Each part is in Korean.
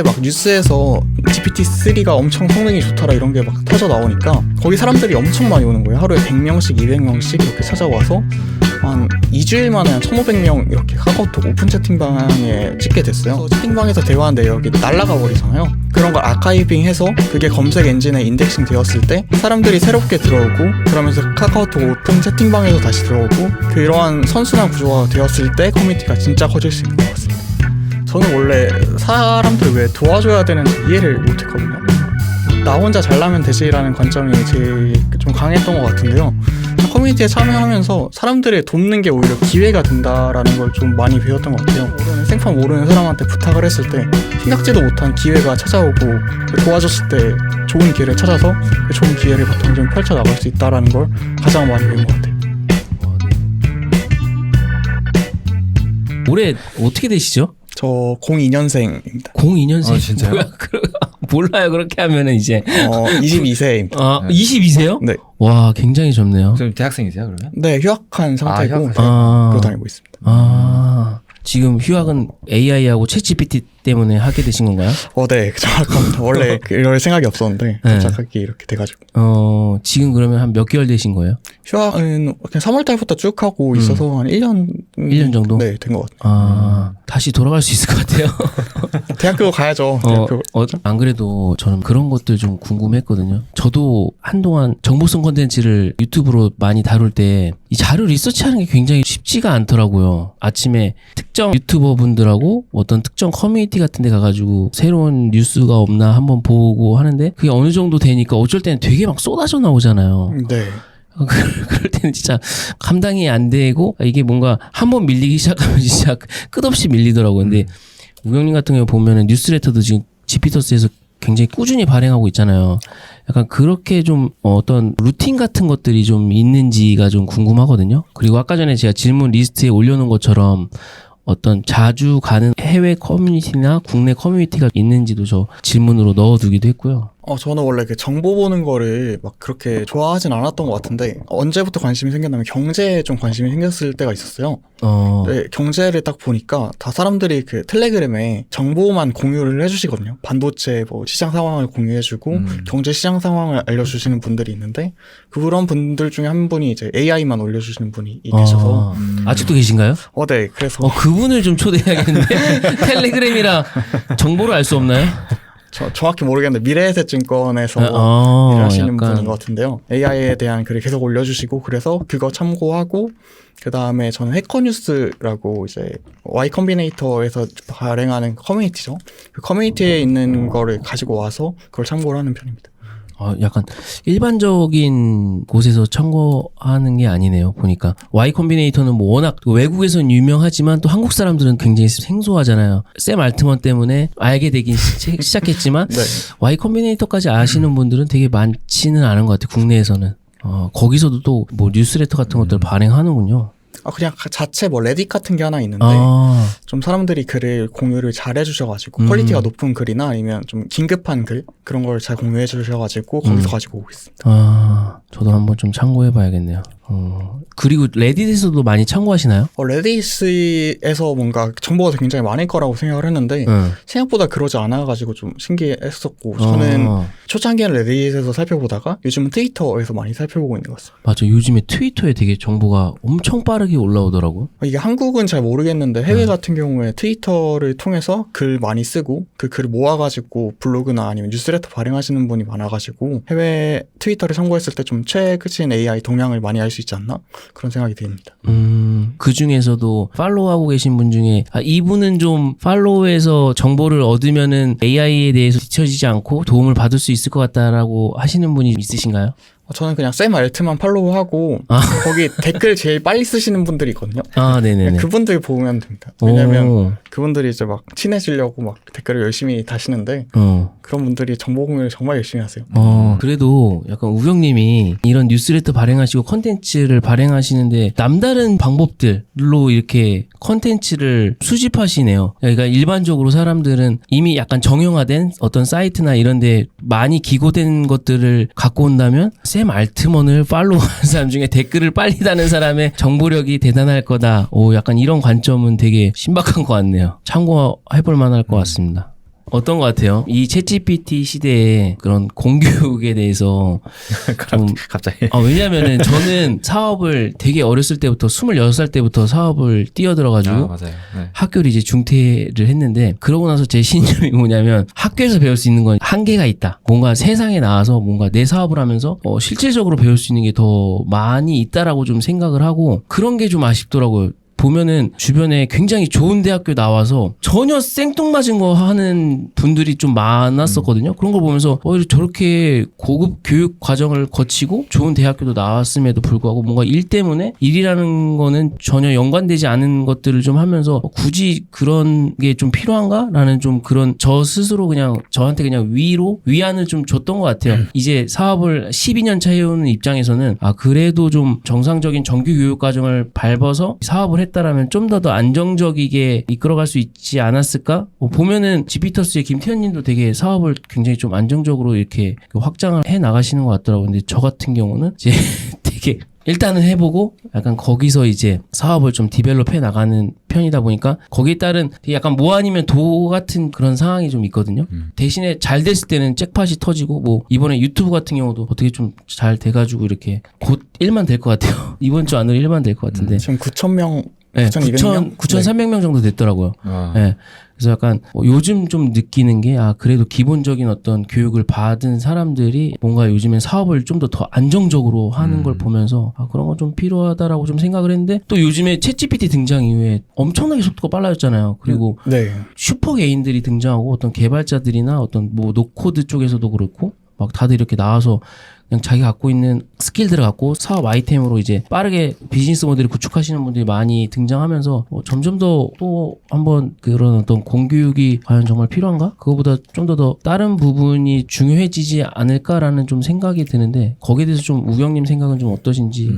막 뉴스에서 GPT-3가 엄청 성능이 좋더라 이런 게 막 터져 나오니까 거기 사람들이 엄청 많이 오는 거예요. 하루에 100명씩 200명씩 이렇게 찾아와서 한 2주일 만에 한 1,500명 이렇게 카카오톡 오픈 채팅방에 찍게 됐어요. 채팅방에서 대화한 내역이 날아가 버리잖아요. 그런 걸 아카이빙해서 그게 검색 엔진에 인덱싱 되었을 때 사람들이 새롭게 들어오고 그러면서 카카오톡 오픈 채팅방에서 다시 들어오고 그러한 선순환 구조가 되었을 때 커뮤니티가 진짜 커질 수 있는 것 같습니다. 저는 원래 사람들 왜 도와줘야 되는지 이해를 못했거든요. 나 혼자 잘나면 되지라는 관점이 제일 좀 강했던 것 같은데요. 커뮤니티에 참여하면서 사람들을 돕는 게 오히려 기회가 된다라는 걸 좀 많이 배웠던 것 같아요. 생판 모르는 사람한테 부탁을 했을 때 생각지도 못한 기회가 찾아오고 도와줬을 때 좋은 기회를 찾아서 그 좋은 기회를 바탕 좀 펼쳐나갈 수 있다는 걸 가장 많이 배운 것 같아요. 올해 어떻게 되시죠? 저 02년생입니다. 02년생. 진짜요? 뭐야? 몰라요. 그렇게 하면은 이제 22세입니다. 아, 22세요? 네. 와, 굉장히 젊네요. 지금 대학생이세요, 그러면? 네, 휴학한 상태고 휴학하세요? 그러고 다니고 있습니다. 지금 휴학은 AI하고 챗GPT 때문에 하게 되신 건가요? 네, 정확합니다. 원래 이럴 생각이 없었는데 갑자기 이렇게 돼가지고. 지금 그러면 한 몇 개월 되신 거예요? 휴학은 그냥 3월 달부터 쭉 하고 있어서 한 1년 1년 정도? 네, 된 것 같아요. 다시 돌아갈 수 있을 것 같아요. 대학교 가야죠. 대학교. 안 그래도 저는 그런 것들 좀 궁금했거든요. 저도 한동안 정보성 콘텐츠를 유튜브로 많이 다룰 때 이 자료 리서치하는 게 굉장히 쉽지가 않더라고요. 아침에 특정 유튜버 분들하고 어떤 특정 커뮤니티 같은 데 가가지고 새로운 뉴스가 없나 한번 보고 하는데 그게 어느 정도 되니까 어쩔 때는 되게 막 쏟아져 나오잖아요. 네. 그럴 때는 진짜 감당이 안 되고 이게 뭔가 한번 밀리기 시작하면 진짜 끝없이 밀리더라고요. 근데 우영님 같은 경우 보면은 뉴스레터도 지금 지피터스에서 굉장히 꾸준히 발행하고 있잖아요. 약간 그렇게 좀 어떤 루틴 같은 것들이 좀 있는지가 좀 궁금하거든요. 그리고 아까 전에 제가 질문 리스트에 올려놓은 것처럼 어떤 자주 가는 해외 커뮤니티나 국내 커뮤니티가 있는지도 저 질문으로 넣어두기도 했고요. 저는 원래 그 정보 보는 거를 막 그렇게 좋아하진 않았던 것 같은데 언제부터 관심이 생겼냐면 경제에 좀 관심이 생겼을 때가 있었어요. 네, 경제를 딱 보니까 다 사람들이 그 텔레그램에 정보만 공유를 해주시거든요. 반도체 뭐 시장 상황을 공유해주고 경제 시장 상황을 알려주시는 분들이 있는데 그런 분들 중에 한 분이 이제 AI만 올려주시는 분이 계셔서 아직도 계신가요? 네, 그래서 그분을 좀 초대해야겠는데 텔레그램이라 정보를 알 수 없나요? 정확히 모르겠는데 미래에셋증권에서 일하시는 분인 것 같은데요. AI에 대한 글을 계속 올려주시고 그래서 그거 참고하고 그 다음에 저는 해커뉴스라고 이제 Y 컴비네이터에서 발행하는 커뮤니티죠. 그 커뮤니티에 있는 거를 가지고 와서 그걸 참고를 하는 편입니다. 약간 일반적인 곳에서 참고하는 게 아니네요. 보니까 Y 컴비네이터는 뭐 워낙 외국에서는 유명하지만 또 한국 사람들은 굉장히 생소하잖아요. 샘 알트먼 때문에 알게 되긴 시작했지만 네. Y 컴비네이터까지 아시는 분들은 되게 많지는 않은 것 같아요. 국내에서는. 거기서도 또 뭐 뉴스레터 같은 것들을 발행하는군요. 그냥 자체 뭐 레딧 같은 게 하나 있는데 좀 사람들이 글을 공유를 잘 해주셔가지고 퀄리티가 높은 글이나 아니면 좀 긴급한 글 그런 걸 잘 공유해 주셔가지고 거기서 가지고 오고 있습니다. 저도 한번 좀 참고해봐야겠네요. 그리고 레딧에서도 많이 참고하시나요? 레딧에서 뭔가 정보가 굉장히 많을 거라고 생각을 했는데 생각보다 그러지 않아가지고 좀 신기했었고 저는 초창기에는 레딧에서 살펴보다가 요즘은 트위터에서 많이 살펴보고 있는 것 같습니다. 맞아. 요즘에 트위터에 되게 정보가 엄청 빠르게 올라오더라고요. 이게 한국은 잘 모르겠는데 해외 같은 경우에 트위터를 통해서 글 많이 쓰고 그 글을 모아가지고 블로그나 아니면 뉴스레터 발행하시는 분이 많아가지고 해외 트위터를 참고했을 때 좀 최신 AI 동향을 많이 알 수 있지 않나? 그런 생각이 듭니다. 그 중에서도 팔로우하고 계신 분 중에 이분은 좀 팔로우에서 정보를 얻으면은 AI에 대해서 뒤처지지 않고 도움을 받을 수 있을 것 같다라고 하시는 분이 있으신가요? 저는 그냥 샘 알트만 팔로우하고 거기 댓글 제일 빨리 쓰시는 분들이 있거든요. 네네네. 그분들 보면 됩니다. 왜냐면 그분들이 이제 막 친해지려고 막 댓글을 열심히 다시는데 그런 분들이 정보 공유를 정말 열심히 하세요. 그래도 약간 우경님이 이런 뉴스레터 발행하시고 컨텐츠를 발행하시는데 남다른 방법들로 이렇게 컨텐츠를 수집하시네요. 그러니까 일반적으로 사람들은 이미 약간 정형화된 어떤 사이트나 이런 데 많이 기고된 것들을 갖고 온다면 샘 알트먼을 팔로우하는 사람 중에 댓글을 빨리 다는 사람의 정보력이 대단할 거다. 약간 이런 관점은 되게 신박한 것 같네요. 참고해볼 만할 것 같습니다. 어떤 것 같아요? 이 챗GPT 시대에 그런 공교육에 대해서 좀 갑자기. 왜냐면은 저는 사업을 되게 어렸을 때부터 26살 때부터 사업을 뛰어들어가지고 맞아요. 네. 학교를 이제 중퇴를 했는데 그러고 나서 제 신념이 뭐냐면 학교에서 배울 수 있는 건 한계가 있다. 뭔가 세상에 나와서 뭔가 내 사업을 하면서 실질적으로 배울 수 있는 게 더 많이 있다라고 좀 생각을 하고 그런 게 좀 아쉽더라고요. 보면은 주변에 굉장히 좋은 대학교 나와서 전혀 생뚱맞은 거 하는 분들이 좀 많았었거든요. 그런 걸 보면서 저렇게 고급 교육 과정을 거치고 좋은 대학교도 나왔음에도 불구하고 뭔가 일 때문에 일이라는 거는 전혀 연관되지 않은 것들을 좀 하면서 굳이 그런 게 좀 필요한가라는 좀 그런 저 스스로 그냥 저한테 그냥 위안을 좀 줬던 것 같아요. 이제 사업을 12년 차 해오는 입장에서는 그래도 좀 정상적인 정규 교육 과정을 밟아서 사업을 했다라면 좀 더 안정적이게 이끌어갈 수 있지 않았을까? 보면은 지피터스의 김태현님도 되게 사업을 굉장히 좀 안정적으로 이렇게 확장을 해 나가시는 것 같더라고요. 근데 저 같은 경우는 이제 되게 일단은 해보고 약간 거기서 이제 사업을 좀 디벨롭 해 나가는 편이다 보니까 거기에 따른 되게 약간 뭐 아니면 도 같은 그런 상황이 좀 있거든요. 대신에 잘 됐을 때는 잭팟이 터지고 뭐 이번에 유튜브 같은 경우도 어떻게 좀 잘 돼가지고 이렇게 곧 1만 될 것 같아요. 이번 주 안으로 1만 될 것 같은데. 지금 9,000명, 네, 9,200명? 9,300명 정도 됐더라고요. 네. 그래서 약간 요즘 좀 느끼는 게 그래도 기본적인 어떤 교육을 받은 사람들이 뭔가 요즘엔 사업을 좀 더 안정적으로 하는 걸 보면서 그런 건 좀 필요하다라고 좀 생각을 했는데 또 요즘에 챗GPT 등장 이후에 엄청나게 속도가 빨라졌잖아요. 그리고 네. 슈퍼 개인들이 등장하고 어떤 개발자들이나 어떤 뭐 노코드 쪽에서도 그렇고 막 다들 이렇게 나와서 그냥 자기가 갖고 있는 스킬들을 갖고 사업 아이템으로 이제 빠르게 비즈니스 모델을 구축하시는 분들이 많이 등장하면서 점점 더 또 한번 그런 어떤 공교육이 과연 정말 필요한가? 그거보다 좀 더 다른 부분이 중요해지지 않을까라는 좀 생각이 드는데 거기에 대해서 좀 우경님 생각은 좀 어떠신지?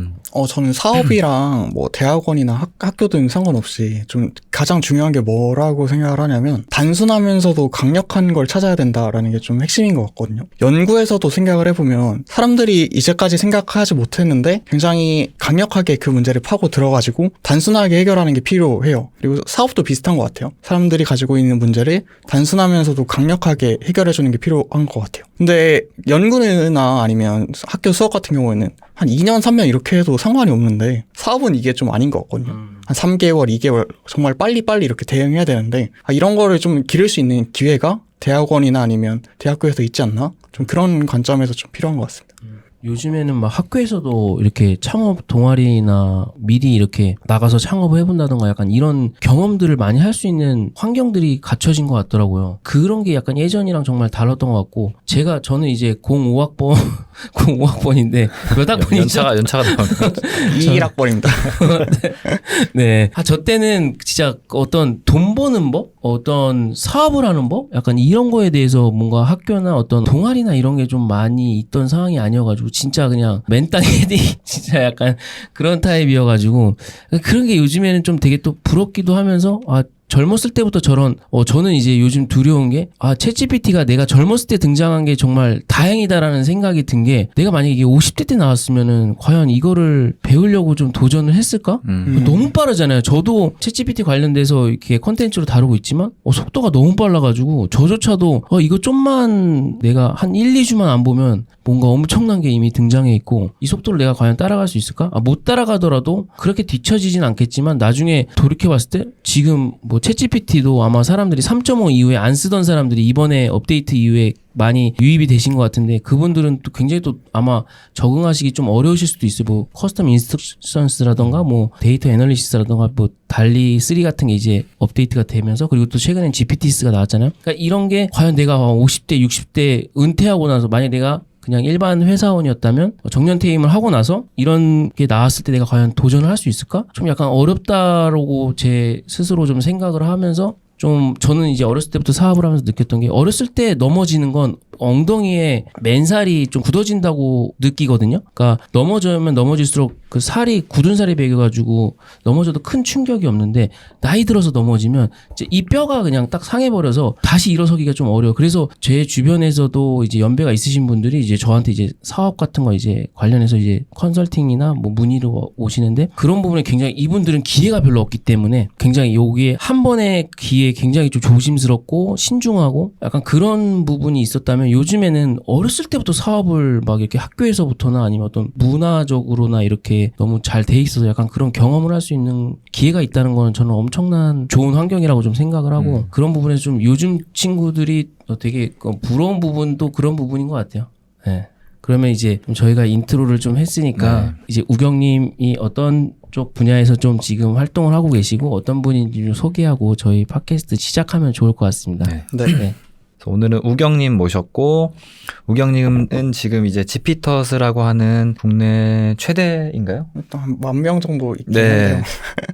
저는 사업이랑 뭐 대학원이나 학교 등 상관없이 좀 가장 중요한 게 뭐라고 생각을 하냐면 단순하면서도 강력한 걸 찾아야 된다라는 게 좀 핵심인 것 같거든요. 연구에서도 생각을 해보면 사람들이 이제까지 생각하지 못했는데 굉장히 강력하게 그 문제를 파고 들어가지고 단순하게 해결하는 게 필요해요. 그리고 사업도 비슷한 것 같아요. 사람들이 가지고 있는 문제를 단순하면서도 강력하게 해결해주는 게 필요한 것 같아요. 근데 연구나 아니면 학교 수업 같은 경우에는 한 2년, 3년 이렇게 해도 상관이 없는데 사업은 이게 좀 아닌 것 같거든요. 한 3개월, 2개월 정말 빨리빨리 이렇게 대응해야 되는데 이런 거를 좀 기를 수 있는 기회가 대학원이나 아니면 대학교에서 있지 않나? 좀 그런 관점에서 좀 필요한 것 같습니다. 요즘에는 막 학교에서도 이렇게 창업 동아리나 미리 이렇게 나가서 창업을 해본다던가 약간 이런 경험들을 많이 할 수 있는 환경들이 갖춰진 것 같더라고요. 그런 게 약간 예전이랑 정말 달랐던 것 같고 저는 이제 05학번 05학번인데 몇 학번이죠? 연차가 나오면 21학번입니다. 네. 저 때는 진짜 어떤 돈 버는 법? 어떤 사업을 하는 법? 약간 이런 거에 대해서 뭔가 학교나 어떤 동아리나 이런 게 좀 많이 있던 상황이 아니어가지고 진짜 그냥 맨땅 헤딩 진짜 약간 그런 타입이어가지고 그런 게 요즘에는 좀 되게 또 부럽기도 하면서 젊었을 때부터 저런 저는 이제 요즘 두려운 게 챗GPT가 내가 젊었을 때 등장한 게 정말 다행이다라는 생각이 든 게 내가 만약에 이게 50대 때 나왔으면은 과연 이거를 배우려고 좀 도전을 했을까? 너무 빠르잖아요. 저도 챗GPT 관련돼서 이렇게 컨텐츠로 다루고 있지만 속도가 너무 빨라가지고 저조차도 이거 좀만 내가 한 1, 2주만 안 보면 뭔가 엄청난 게 이미 등장해 있고 이 속도를 내가 과연 따라갈 수 있을까? 못 따라가더라도 그렇게 뒤처지진 않겠지만 나중에 돌이켜봤을 때 지금 뭐 챗GPT도 아마 사람들이 3.5 이후에 안 쓰던 사람들이 이번에 업데이트 이후에 많이 유입이 되신 것 같은데 그분들은 또 굉장히 또 아마 적응하시기 좀 어려우실 수도 있어요. 뭐 커스텀 인스트럭션스라던가 뭐 데이터 애널리시스라던가 뭐 달리 3 같은 게 이제 업데이트가 되면서 그리고 또 최근엔 GPT스가 나왔잖아요. 그러니까 이런 게 과연 내가 50대 60대 은퇴하고 나서 만약 내가 그냥 일반 회사원이었다면 정년 퇴임을 하고 나서 이런 게 나왔을 때 내가 과연 도전을 할 수 있을까? 좀 약간 어렵다라고 제 스스로 좀 생각을 하면서 좀 저는 이제 어렸을 때부터 사업을 하면서 느꼈던 게 어렸을 때 넘어지는 건 엉덩이에 맨살이 좀 굳어진다고 느끼거든요. 그러니까 넘어지면 넘어질수록 그 살이 굳은 살이 배겨가지고 넘어져도 큰 충격이 없는데 나이 들어서 넘어지면 이제 이 뼈가 그냥 딱 상해버려서 다시 일어서기가 좀 어려워. 그래서 제 주변에서도 이제 연배가 있으신 분들이 이제 저한테 이제 사업 같은 거 이제 관련해서 이제 컨설팅이나 뭐 문의로 오시는데 그런 부분에 굉장히 이분들은 기회가 별로 없기 때문에 굉장히 여기에 한 번의 기회에 굉장히 좀 조심스럽고 신중하고 약간 그런 부분이 있었다면 요즘에는 어렸을 때부터 사업을 막 이렇게 학교에서부터나 아니면 어떤 문화적으로나 이렇게 너무 잘 돼 있어서 약간 그런 경험을 할 수 있는 기회가 있다는 거는 저는 엄청난 좋은 환경이라고 좀 생각을 하고 그런 부분에서 좀 요즘 친구들이 되게 부러운 부분도 그런 부분인 것 같아요. 네. 그러면 이제 저희가 인트로를 좀 했으니까 이제 우경님이 어떤 쪽 분야에서 좀 지금 활동을 하고 계시고 어떤 분인지 좀 소개하고 저희 팟캐스트 시작하면 좋을 것 같습니다. 네. 네. 오늘은 우경님 모셨고, 우경님은 지금 이제 지피터스라고 하는 국내 최대인가요? 일단 한 10,000명 정도 있긴 네. 한데요.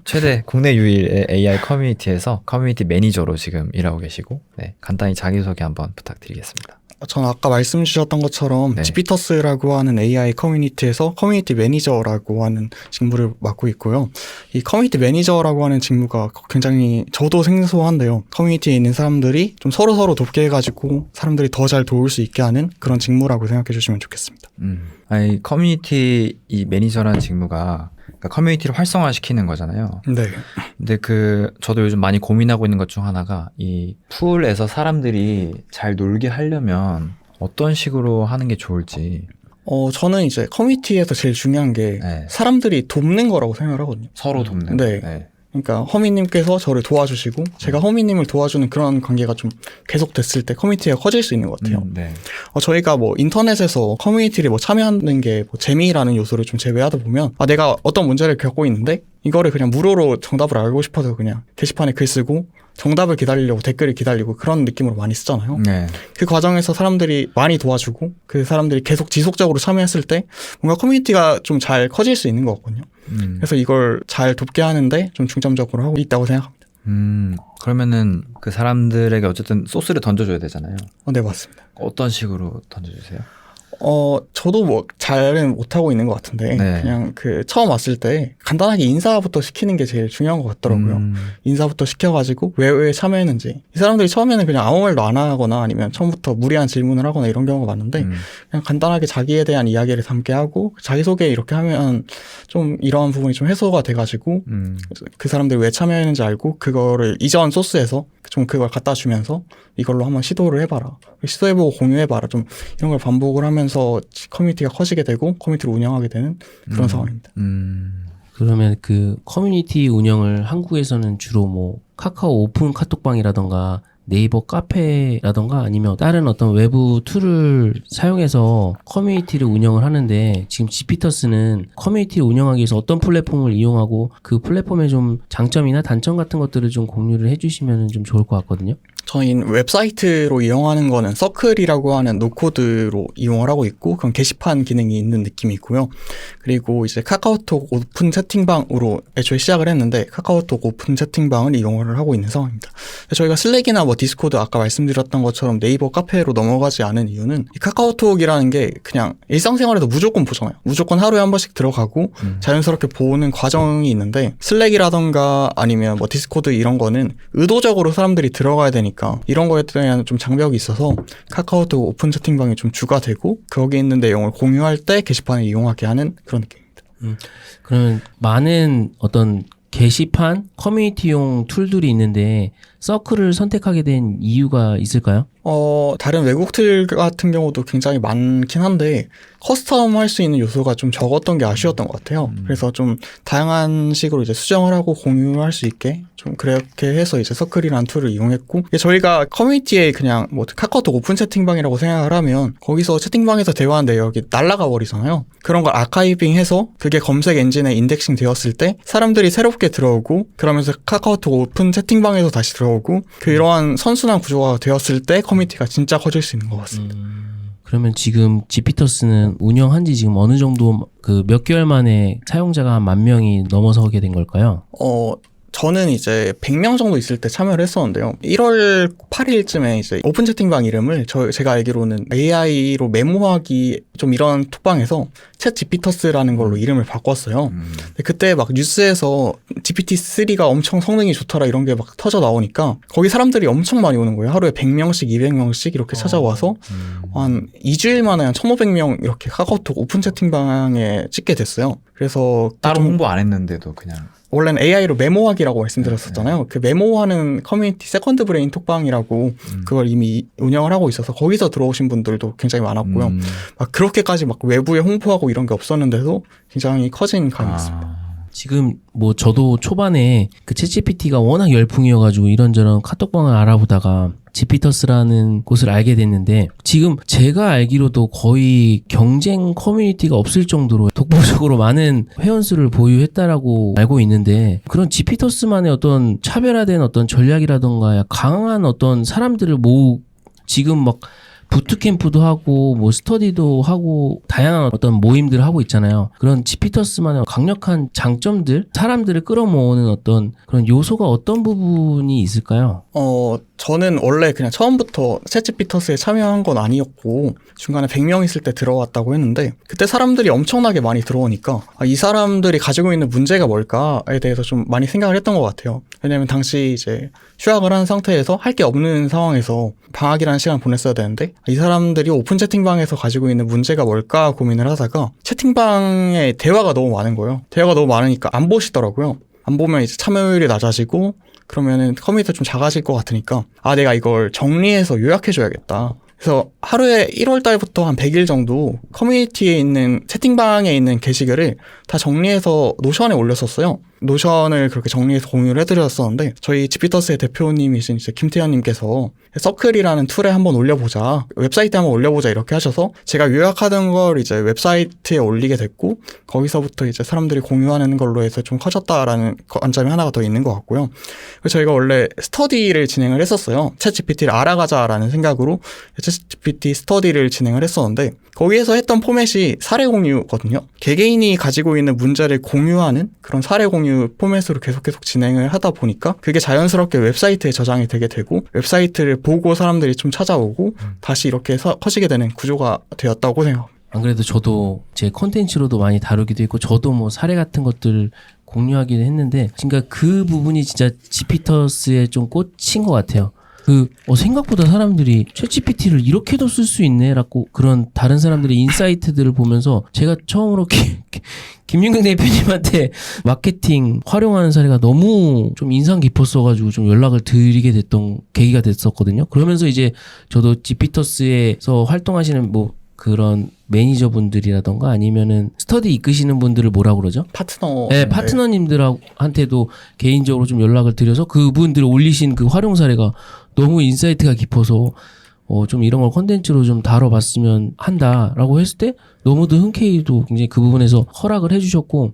최대 국내 유일의 AI 커뮤니티에서 커뮤니티 매니저로 지금 일하고 계시고, 네. 간단히 자기소개 한번 부탁드리겠습니다. 저는 아까 말씀 주셨던 것처럼 네. 지피터스라고 하는 AI 커뮤니티에서 커뮤니티 매니저라고 하는 직무를 맡고 있고요. 이 커뮤니티 매니저라고 하는 직무가 굉장히 저도 생소한데요. 커뮤니티에 있는 사람들이 좀 서로 돕게 해가지고 사람들이 더 잘 도울 수 있게 하는 그런 직무라고 생각해 주시면 좋겠습니다. 아니, 커뮤니티 이 매니저라는 직무가 그러니까 커뮤니티를 활성화시키는 거잖아요. 네. 근데 저도 요즘 많이 고민하고 있는 것 중 하나가 이 풀에서 사람들이 잘 놀게 하려면 어떤 식으로 하는 게 좋을지. 저는 이제 커뮤니티에서 제일 중요한 게 네. 사람들이 돕는 거라고 생각을 하거든요. 서로 돕는. 네. 그러니까 허미님께서 저를 도와주시고 제가 허미님을 도와주는 그런 관계가 좀 계속 됐을 때 커뮤니티가 커질 수 있는 것 같아요. 네. 저희가 뭐 인터넷에서 커뮤니티를 뭐 참여하는 게 뭐 재미라는 요소를 좀 제외하다 보면 내가 어떤 문제를 겪고 있는데 이거를 그냥 무료로 정답을 알고 싶어서 그냥 게시판에 글 쓰고 정답을 기다리려고 댓글을 기다리고 그런 느낌으로 많이 쓰잖아요. 네. 그 과정에서 사람들이 많이 도와주고 그 사람들이 계속 지속적으로 참여했을 때 뭔가 커뮤니티가 좀 잘 커질 수 있는 것 같거든요. 그래서 이걸 잘 돕게 하는데 좀 중점적으로 하고 있다고 생각합니다. 그러면은 그 사람들에게 어쨌든 소스를 던져줘야 되잖아요. 네, 맞습니다. 어떤 식으로 던져주세요? 저도 뭐 잘은 못하고 있는 것 같은데 네. 그냥 처음 왔을 때 간단하게 인사부터 시키는 게 제일 중요한 것 같더라고요. 인사부터 시켜가지고 왜 참여했는지. 이 사람들이 처음에는 그냥 아무 말도 안 하거나 아니면 처음부터 무리한 질문을 하거나 이런 경우가 많은데 그냥 간단하게 자기에 대한 이야기를 담게 하고 자기소개 이렇게 하면 좀 이런 부분이 좀 해소가 돼가지고 그 사람들이 왜 참여했는지 알고 그거를 이전 소스에서 좀 그걸 갖다 주면서 이걸로 한번 시도를 해봐라. 시도해보고 공유해봐라. 좀 이런 걸 반복을 하면서 커뮤니티가 커지게 되고 커뮤니티를 운영하게 되는 그런 상황입니다. 그러면 그 커뮤니티 운영을 한국에서는 주로 뭐 카카오 오픈 카톡방이라던가 네이버 카페라던가 아니면 다른 어떤 외부 툴을 사용해서 커뮤니티를 운영을 하는데 지금 지피터스는 커뮤니티를 운영하기 위해서 어떤 플랫폼을 이용하고 그 플랫폼의 좀 장점이나 단점 같은 것들을 좀 공유를 해주시면 좀 좋을 것 같거든요. 저희는 웹사이트로 이용하는 거는 서클이라고 하는 노코드로 이용을 하고 있고 그건 게시판 기능이 있는 느낌이 있고요. 그리고 이제 카카오톡 오픈 채팅방으로 애초에 시작을 했는데 카카오톡 오픈 채팅방을 이용을 하고 있는 상황입니다. 저희가 슬랙이나 뭐 디스코드 아까 말씀드렸던 것처럼 네이버 카페로 넘어가지 않은 이유는 이 카카오톡이라는 게 그냥 일상생활에도 무조건 보잖아요. 무조건 하루에 한 번씩 들어가고 자연스럽게 보는 과정이 있는데 슬랙이라던가 아니면 뭐 디스코드 이런 거는 의도적으로 사람들이 들어가야 되니까 이런 거에 대한 좀 장벽이 있어서 카카오톡 오픈 채팅방이 좀 주가 되고 거기 있는 내용을 공유할 때 게시판을 이용하게 하는 그런 느낌입니다. 그러면 많은 어떤 게시판 커뮤니티용 툴들이 있는데 서클을 선택하게 된 이유가 있을까요? 다른 외국 툴 같은 경우도 굉장히 많긴 한데 커스텀 할 수 있는 요소가 좀 적었던 게 아쉬웠던 것 같아요. 그래서 좀 다양한 식으로 이제 수정을 하고 공유할 수 있게 좀 그렇게 해서 이제 서클이라는 툴을 이용했고 저희가 커뮤니티에 그냥 뭐 카카오톡 오픈 채팅방이라고 생각을 하면 거기서 채팅방에서 대화한 내역이 날아가 버리잖아요. 그런 걸 아카이빙해서 그게 검색 엔진에 인덱싱 되었을 때 사람들이 새롭게 들어오고 그러면서 카카오톡 오픈 채팅방에서 다시 들어오고 이러한 선순환 구조가 되었을 때 커뮤니티가 진짜 커질 수 있는 것 같습니다. 그러면 지금 지피터스는 운영한 지 지금 어느 정도 몇 개월 만에 사용자가 한 10,000명이 넘어서게 된 걸까요? 저는 이제 100명 정도 있을 때 참여를 했었는데요. 1월 8일쯤에 이제 오픈 채팅방 이름을 제가 알기로는 AI로 메모하기 좀 이런 톡방에서 챗 지피터스라는 걸로 이름을 바꿨어요. 근데 그때 막 뉴스에서 GPT-3가 엄청 성능이 좋더라 이런 게 막 터져 나오니까 거기 사람들이 엄청 많이 오는 거예요. 하루에 100명씩, 200명씩 이렇게 찾아와서 한 2주일 만에 한 1,500명 이렇게 카카오톡 오픈 채팅방에 찍게 됐어요. 그래서 따로 좀 홍보 안 했는데도 그냥. 원래는 AI로 메모하기라고 말씀드렸었잖아요. 그 메모하는 커뮤니티 세컨드 브레인 톡방이라고 그걸 이미 운영을 하고 있어서 거기서 들어오신 분들도 굉장히 많았고요. 막 그렇게까지 막 외부에 홍보하고 이런 게 없었는데도 굉장히 커진 감이었습니다. 지금 뭐 저도 초반에 그 챗GPT가 워낙 열풍이어가지고 이런저런 카톡방을 알아보다가 지피터스라는 곳을 알게 됐는데 지금 제가 알기로도 거의 경쟁 커뮤니티가 없을 정도로 독보적으로 많은 회원수를 보유했다라고 알고 있는데 그런 지피터스만의 어떤 차별화된 어떤 전략이라던가 강한 어떤 사람들을 지금 막 부트캠프도 하고 뭐 스터디도 하고 다양한 어떤 모임들을 하고 있잖아요. 그런 지피터스만의 강력한 장점들, 사람들을 끌어모으는 어떤 그런 요소가 어떤 부분이 있을까요? 저는 원래 그냥 처음부터 챗지피터스에 참여한 건 아니었고 중간에 100명 있을 때 들어왔다고 했는데 그때 사람들이 엄청나게 많이 들어오니까 이 사람들이 가지고 있는 문제가 뭘까에 대해서 좀 많이 생각을 했던 것 같아요. 왜냐면 당시 이제 휴학을 한 상태에서 할 게 없는 상황에서 방학이라는 시간을 보냈어야 되는데 이 사람들이 오픈 채팅방에서 가지고 있는 문제가 뭘까 고민을 하다가 채팅방에 대화가 너무 많은 거예요. 대화가 너무 많으니까 안 보시더라고요. 안 보면 이제 참여율이 낮아지고 그러면은 커뮤니티가 좀 작아질 것 같으니까 내가 이걸 정리해서 요약해줘야겠다. 그래서 하루에 1월 달부터 한 100일 정도 커뮤니티에 있는 채팅방에 있는 게시글을 다 정리해서 노션에 올렸었어요. 노션을 그렇게 정리해서 공유를 해드렸었는데 저희 지피터스의 대표님이신 이제 김태현님께서 서클이라는 툴에 한번 올려보자, 웹사이트에 한번 올려보자 이렇게 하셔서 제가 요약하던 걸 이제 웹사이트에 올리게 됐고 거기서부터 이제 사람들이 공유하는 걸로 해서 좀 커졌다라는 관점이 하나가 더 있는 것 같고요. 그래서 저희가 원래 스터디를 진행을 했었어요. 챗GPT를 알아가자라는 생각으로 챗GPT 스터디를 진행을 했었는데 거기에서 했던 포맷이 사례 공유거든요. 개개인이 가지고 있는 문제를 공유하는 그런 사례 공유 포맷으로 계속 진행을 하다 보니까 그게 자연스럽게 웹사이트에 저장이 되게 되고 웹사이트를 보고 사람들이 좀 찾아오고 다시 이렇게 커지게 되는 구조가 되었다고 생각합니다. 안 그래도 저도 제 콘텐츠로도 많이 다루기도 했고 저도 뭐 사례 같은 것들 공유하기도 했는데 그러니까 그 부분이 진짜 지피터스에 좀 꽂힌 것 같아요. 생각보다 사람들이 챗GPT를 이렇게도 쓸 수 있네라고 그런 다른 사람들의 인사이트들을 보면서 제가 처음으로 김윤경 대표님한테 마케팅 활용하는 사례가 너무 좀 인상 깊었어가지고 좀 연락을 드리게 됐던 계기가 됐었거든요. 그러면서 이제 저도 지피터스에서 활동하시는 뭐 그런 매니저분들이라던가 아니면은 스터디 이끄시는 분들을 뭐라 그러죠? 파트너. 네, 파트너님들한테도 개인적으로 좀 연락을 드려서 그분들 올리신 그 활용 사례가 너무 인사이트가 깊어서 좀 이런 걸 콘텐츠로 좀 다뤄봤으면 한다라고 했을 때 너무도 흔쾌히도 굉장히 그 부분에서 허락을 해주셨고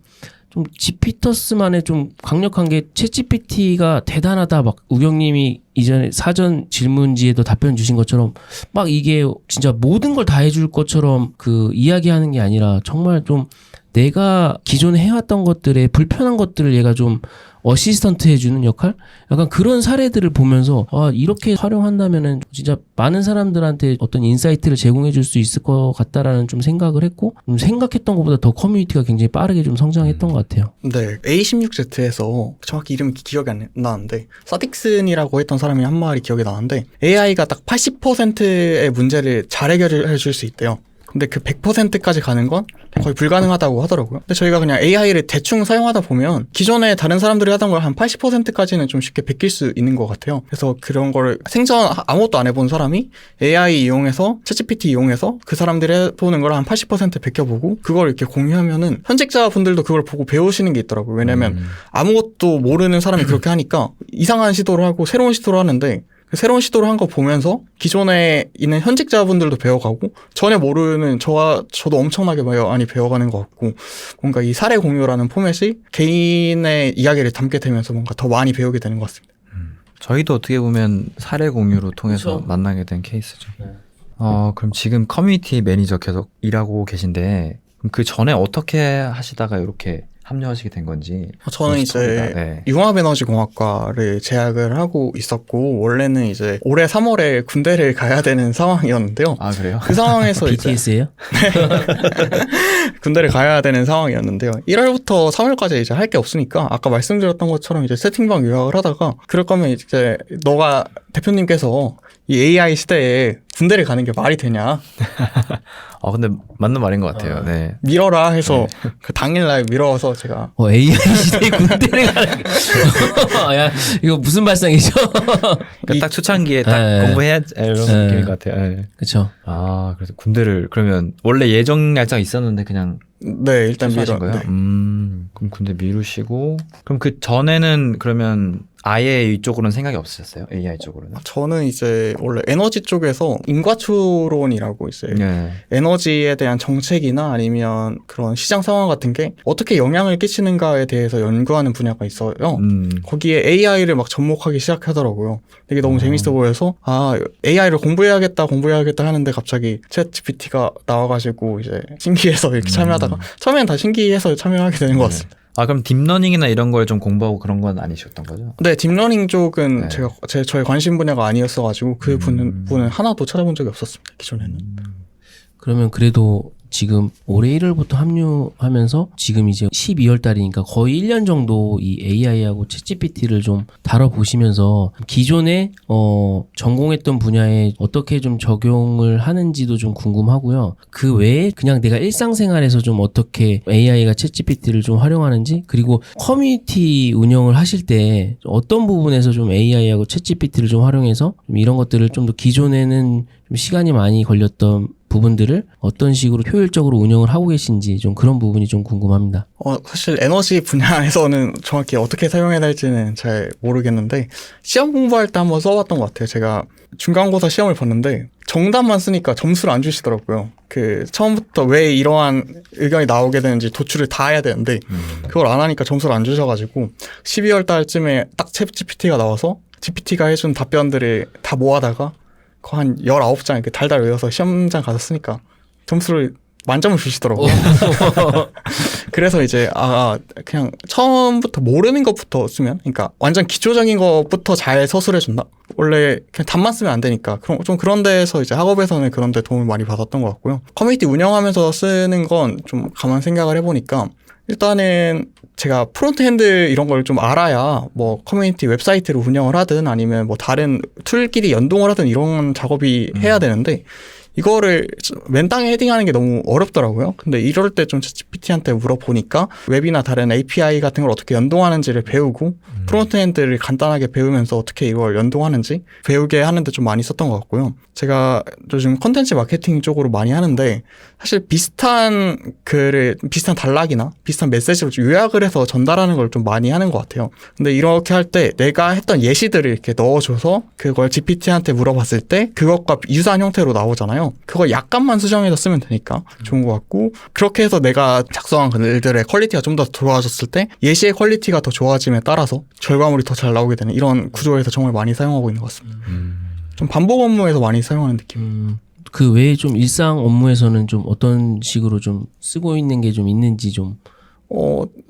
좀 지피터스만의 좀 강력한 게 챗GPT가 대단하다 막 우경님이 이전에 사전 질문지에도 답변 주신 것처럼 막 이게 진짜 모든 걸 다 해줄 것처럼 그 이야기하는 게 아니라 정말 좀 내가 기존에 해왔던 것들의 불편한 것들을 얘가 좀 어시스턴트 해주는 역할? 약간 그런 사례들을 보면서 이렇게 활용한다면은 진짜 많은 사람들한테 어떤 인사이트를 제공해 줄 수 있을 것 같다라는 좀 생각을 했고 생각했던 것보다 더 커뮤니티가 굉장히 빠르게 좀 성장했던 것 같아요. 네, A16Z에서 정확히 이름이 기억이 안 나는데 사딕슨이라고 했던 사람이 한 말이 기억이 나는데 AI가 딱 80%의 문제를 잘 해결해 줄 수 있대요. 근데 그 100%까지 가는 건 거의 불가능하다고 하더라고요. 근데 저희가 그냥 AI를 대충 사용하다 보면 기존에 다른 사람들이 하던 걸 한 80%까지는 좀 쉽게 베낄 수 있는 것 같아요. 그래서 그런 걸 생전 아무것도 안 해본 사람이 AI 이용해서 챗GPT 이용해서 그 사람들이 해보는 걸 한 80% 베껴보고 그걸 이렇게 공유하면은 현직자분들도 그걸 보고 배우시는 게 있더라고요. 왜냐면 아무것도 모르는 사람이 그렇게 하니까 이상한 시도를 하고 새로운 시도를 하는데 새로운 시도를 한 거 보면서 기존에 있는 현직자분들도 배워가고 전혀 모르는 저도 엄청나게 많이 배워가는 것 같고 뭔가 이 사례 공유라는 포맷이 개인의 이야기를 담게 되면서 뭔가 더 많이 배우게 되는 것 같습니다. 저희도 어떻게 보면 사례 공유로 통해서 그렇죠. 만나게 된 케이스죠. 그럼 지금 커뮤니티 매니저 계속 일하고 계신데 그럼 그 전에 어떻게 하시다가 이렇게 합류하시게 된 건지. 저는 스토리가. 이제 네. 융합에너지공학과를 재학을 하고 있었고 원래는 이제 올해 3월에 군대를 가야 되는 상황이었는데요. 아 그래요? 그 상황에서 이제 BTS예요? 군대를 가야 되는 상황이었는데요. 1월부터 3월까지 이제 할 게 없으니까 아까 말씀드렸던 것처럼 이제 채팅방 유학을 하다가 그럴 거면 이제 너가 대표님께서 이 AI 시대에 군대를 가는 게 말이 되냐 근데 맞는 말인 것 같아요. 네. 밀어라 해서 그 당일날 밀어서 제가 AI 시대에 군대를 가는 야, 이거 무슨 발상이죠? 그러니까 딱 초창기에 딱 네. 공부해야 이런 네. 느낌인 것 같아요. 네. 그쵸. 아 그래서 군대를 그러면 원래 예정 날짜가 있었는데 그냥 네 일단 취소하신 밀어 거예요? 네. 그럼 군대 미루시고 그럼 그 전에는 그러면 아예 이쪽으로는 생각이 없으셨어요? AI 쪽으로는? 저는 이제 원래 에너지 쪽에서 인과추론이라고 이제 네. 에너지에 대한 정책이나 아니면 그런 시장 상황 같은 게 어떻게 영향을 끼치는가에 대해서 연구하는 분야가 있어요. 거기에 AI를 막 접목하기 시작하더라고요. 이게 너무 재밌어 보여서 AI를 공부해야겠다 하는데 갑자기 챗 GPT가 나와가지고 이제 신기해서 이렇게 참여하다가 처음엔 다 신기해서 참여하게 되는 것 같습니다. 아 그럼 딥러닝이나 이런 걸 좀 공부하고 그런 건 아니셨던 거죠? 네, 딥러닝 쪽은 네. 저의 관심 분야가 아니었어가지고 그 분은 하나도 찾아본 적이 없었습니다. 기존에는. 그러면 그래도 지금 올해 1월부터 합류하면서 지금 이제 12월 달이니까 거의 1년 정도 이 AI하고 챗GPT를 좀 다뤄보시면서 기존에 전공했던 분야에 어떻게 좀 적용을 하는지도 좀 궁금하고요. 그 외에 그냥 내가 일상생활에서 좀 어떻게 AI가 챗GPT를 좀 활용하는지 그리고 커뮤니티 운영을 하실 때 어떤 부분에서 좀 AI하고 챗GPT를 좀 활용해서 좀 이런 것들을 좀 더 기존에는 좀 시간이 많이 걸렸던 부분들을 어떤 식으로 효율적으로 운영을 하고 계신지 좀 그런 부분이 좀 궁금합니다. 사실 에너지 분야에서는 정확히 어떻게 사용해야 될지는 잘 모르겠는데 시험 공부할 때 한번 써봤던 것 같아요. 제가 중간고사 시험을 봤는데 정답만 쓰니까 점수를 안 주시더라고요. 그 처음부터 왜 이러한 의견이 나오게 되는지 도출을 다 해야 되는데 그걸 안 하니까 점수를 안 주셔가지고 12월 달쯤에 딱 챗 GPT가 나와서 GPT가 해준 답변들을 다 모아다가 한 19장 이렇게 달달 외워서 시험장 가서 쓰니까 점수를 만점을 주시더라고요. 그래서 이제 그냥 처음부터 모르는 것부터 쓰면 그러니까 완전 기초적인 것부터 잘 서술해 준다. 원래 그냥 답만 쓰면 안 되니까 좀 그런 데서 이제 학업에서는 그런 데 도움을 많이 받았던 것 같고요. 커뮤니티 운영하면서 쓰는 건 좀 가만 생각을 해보니까 일단은 제가 프론트엔드 이런 걸 좀 알아야 뭐 커뮤니티 웹사이트를 운영을 하든 아니면 뭐 다른 툴끼리 연동을 하든 이런 작업이 해야 되는데 이거를 맨 땅에 헤딩하는 게 너무 어렵더라고요. 근데 이럴 때 좀 챗GPT한테 물어보니까 웹이나 다른 API 같은 걸 어떻게 연동하는지를 배우고 프론트엔드를 간단하게 배우면서 어떻게 이걸 연동하는지 배우게 하는데 좀 많이 썼던 것 같고요. 제가 요즘 컨텐츠 마케팅 쪽으로 많이 하는데 사실 비슷한 글을 비슷한 단락이나 비슷한 메시지를 좀 요약을 해서 전달하는 걸 좀 많이 하는 것 같아요. 근데 이렇게 할 때 내가 했던 예시들을 이렇게 넣어줘서 그걸 GPT한테 물어봤을 때 그것과 유사한 형태로 나오잖아요. 그걸 약간만 수정해서 쓰면 되니까 좋은 것 같고 그렇게 해서 내가 작성한 글들의 퀄리티가 좀 더 좋아졌을 때 예시의 퀄리티가 더 좋아짐에 따라서 결과물이 더 잘 나오게 되는 이런 구조에서 정말 많이 사용하고 있는 것 같습니다. 좀 반복 업무에서 많이 사용하는 느낌. 그 외에 좀 일상 업무에서는 좀 어떤 식으로 좀 쓰고 있는 게 좀 있는지 좀.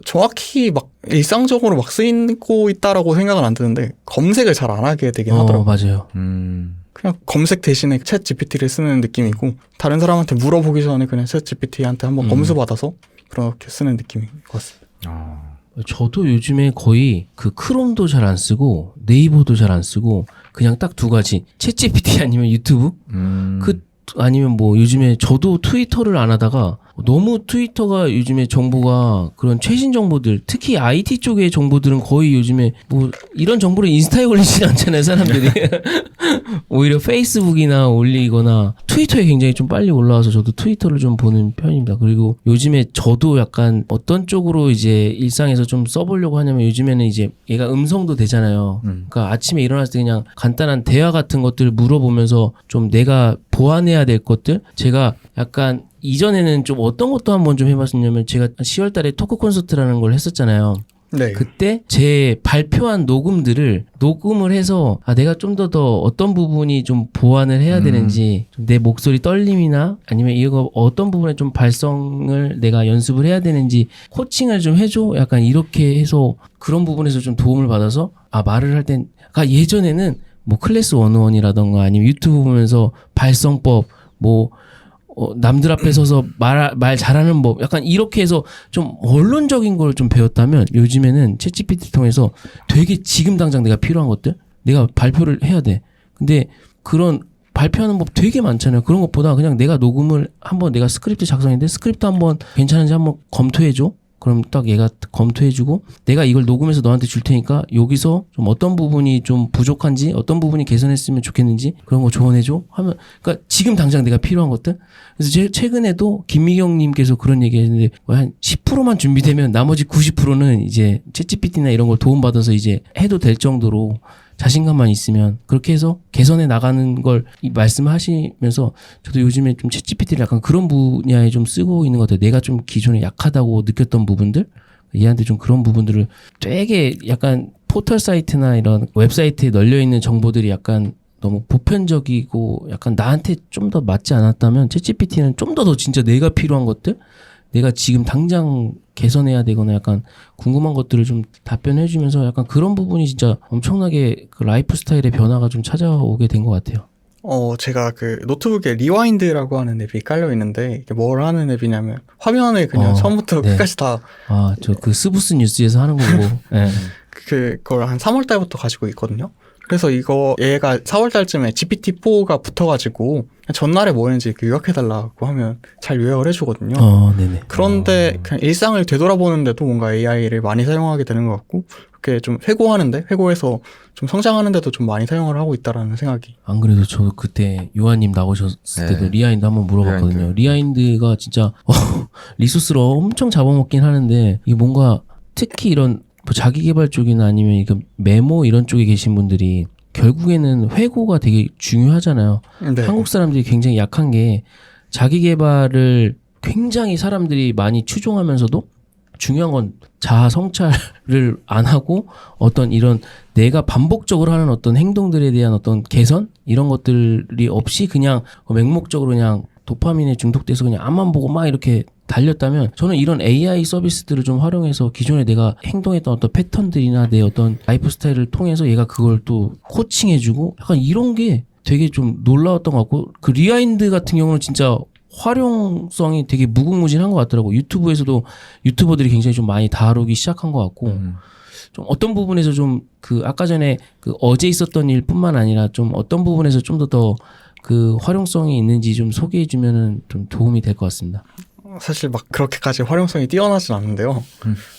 정확히 막 일상적으로 막 쓰이고 있다라고 생각은 안 드는데 검색을 잘 안 하게 되긴 하더라고요. 맞아요. 그냥 검색 대신에 챗 GPT를 쓰는 느낌이고 다른 사람한테 물어보기 전에 그냥 챗 GPT한테 한번 검수 받아서 그렇게 쓰는 느낌인 것 같습니다. 저도 요즘에 거의 그 크롬도 잘 안 쓰고 네이버도 잘 안 쓰고 그냥 딱 두 가지 챗GPT 아니면 유튜브 아니면 뭐 요즘에 저도 트위터를 안 하다가 너무 트위터가 요즘에 정보가 그런 최신 정보들 특히 IT 쪽의 정보들은 거의 요즘에 뭐 이런 정보를 인스타에 올리진 않잖아요 사람들이. 오히려 페이스북이나 올리거나 트위터에 굉장히 좀 빨리 올라와서 저도 트위터를 좀 보는 편입니다. 그리고 요즘에 저도 약간 어떤 쪽으로 이제 일상에서 좀 써보려고 하냐면 요즘에는 이제 얘가 음성도 되잖아요. 그러니까 아침에 일어났을 때 그냥 간단한 대화 같은 것들을 물어보면서 좀 내가 보완해야 될 것들 제가 약간 이전에는 좀 어떤 것도 한번 좀 해봤었냐면 제가 10월 달에 토크 콘서트라는 걸 했었잖아요. 네. 그때 제 발표한 녹음을 해서 내가 좀 더 어떤 부분이 좀 보완을 해야 되는지 좀내 목소리 떨림이나 아니면 이거 어떤 부분에 좀 발성을 내가 연습을 해야 되는지 코칭을 좀 해줘 약간 이렇게 해서 그런 부분에서 좀 도움을 받아서 말을 할 땐 예전에는 뭐 클래스 101이라던가 아니면 유튜브 보면서 발성법 남들 앞에 서서 말 잘하는 법 약간 이렇게 해서 좀 언론적인 걸 좀 배웠다면 요즘에는 챗GPT 통해서 되게 지금 당장 내가 필요한 것들 내가 발표를 해야 돼. 근데 그런 발표하는 법 되게 많잖아요. 그런 것보다 그냥 내가 녹음을 한번 내가 스크립트 작성했는데 스크립트 한번 괜찮은지 한번 검토해줘. 그럼 딱 얘가 검토해주고 내가 이걸 녹음해서 너한테 줄 테니까 여기서 좀 어떤 부분이 좀 부족한지 어떤 부분이 개선했으면 좋겠는지 그런 거 조언해줘 하면 그러니까 지금 당장 내가 필요한 것들 그래서 최근에도 김미경님께서 그런 얘기 했는데 한 10%만 준비되면 나머지 90%는 이제 챗GPT나 이런 걸 도움받아서 이제 해도 될 정도로 자신감만 있으면 그렇게 해서 개선해 나가는 걸 말씀하시면서 저도 요즘에 좀 챗GPT를 약간 그런 분야에 좀 쓰고 있는 것 같아요. 내가 좀 기존에 약하다고 느꼈던 부분들 얘한테 좀 그런 부분들을 되게 약간 포털 사이트나 이런 웹사이트에 널려있는 정보들이 약간 너무 보편적이고 약간 나한테 좀 더 맞지 않았다면 챗GPT는 좀 더 진짜 내가 필요한 것들 내가 지금 당장 개선해야 되거나 약간 궁금한 것들을 좀 답변해 주면서 약간 그런 부분이 진짜 엄청나게 그 라이프 스타일의 변화가 좀 찾아오게 된 것 같아요. 제가 그 노트북에 리와인드라고 하는 앱이 깔려 있는데 이게 뭘 하는 앱이냐면 화면을 그냥 처음부터 네. 끝까지 다 저 그 스부스 뉴스에서 하는 거고. 네. 그걸 한 3월 달부터 가지고 있거든요. 그래서 얘가 4월 달쯤에 GPT-4가 붙어가지고 전날에 뭐 했는지 요약해달라고 하면 잘 요약을 해주거든요. 네네. 그런데 그냥 일상을 되돌아보는데도 뭔가 AI를 많이 사용하게 되는 것 같고 그렇게 좀 회고해서 좀 성장하는데도 좀 많이 사용을 하고 있다라는 생각이. 안 그래도 저 그때 요한님 나오셨을 때도 네. 리와인드 한번 물어봤거든요. 리와인드가 진짜 리소스를 엄청 잡아먹긴 하는데 이게 뭔가 특히 이런 뭐 자기 개발 쪽이나 아니면 이거 메모 이런 쪽에 계신 분들이 결국에는 회고가 되게 중요하잖아요. 네. 한국 사람들이 굉장히 약한 게 자기 개발을 굉장히 사람들이 많이 추종하면서도 중요한 건 자아 성찰을 안 하고 어떤 이런 내가 반복적으로 하는 어떤 행동들에 대한 어떤 개선 이런 것들이 없이 그냥 맹목적으로 그냥 도파민에 중독돼서 그냥 앞만 보고 막 이렇게 달렸다면 저는 이런 AI 서비스들을 좀 활용해서 기존에 내가 행동했던 어떤 패턴들이나 내 어떤 라이프 스타일을 통해서 얘가 그걸 또 코칭해주고 약간 이런 게 되게 좀 놀라웠던 것 같고 그 리와인드 같은 경우는 진짜 활용성이 되게 무궁무진한 것 같더라고요. 유튜브에서도 유튜버들이 굉장히 좀 많이 다루기 시작한 것 같고 좀 어떤 부분에서 좀 그 아까 전에 그 어제 있었던 일뿐만 아니라 좀 어떤 부분에서 좀 더 그 활용성이 있는지 좀 소개해 주면은 좀 도움이 될 것 같습니다. 사실 막 그렇게까지 활용성이 뛰어나진 않는데요.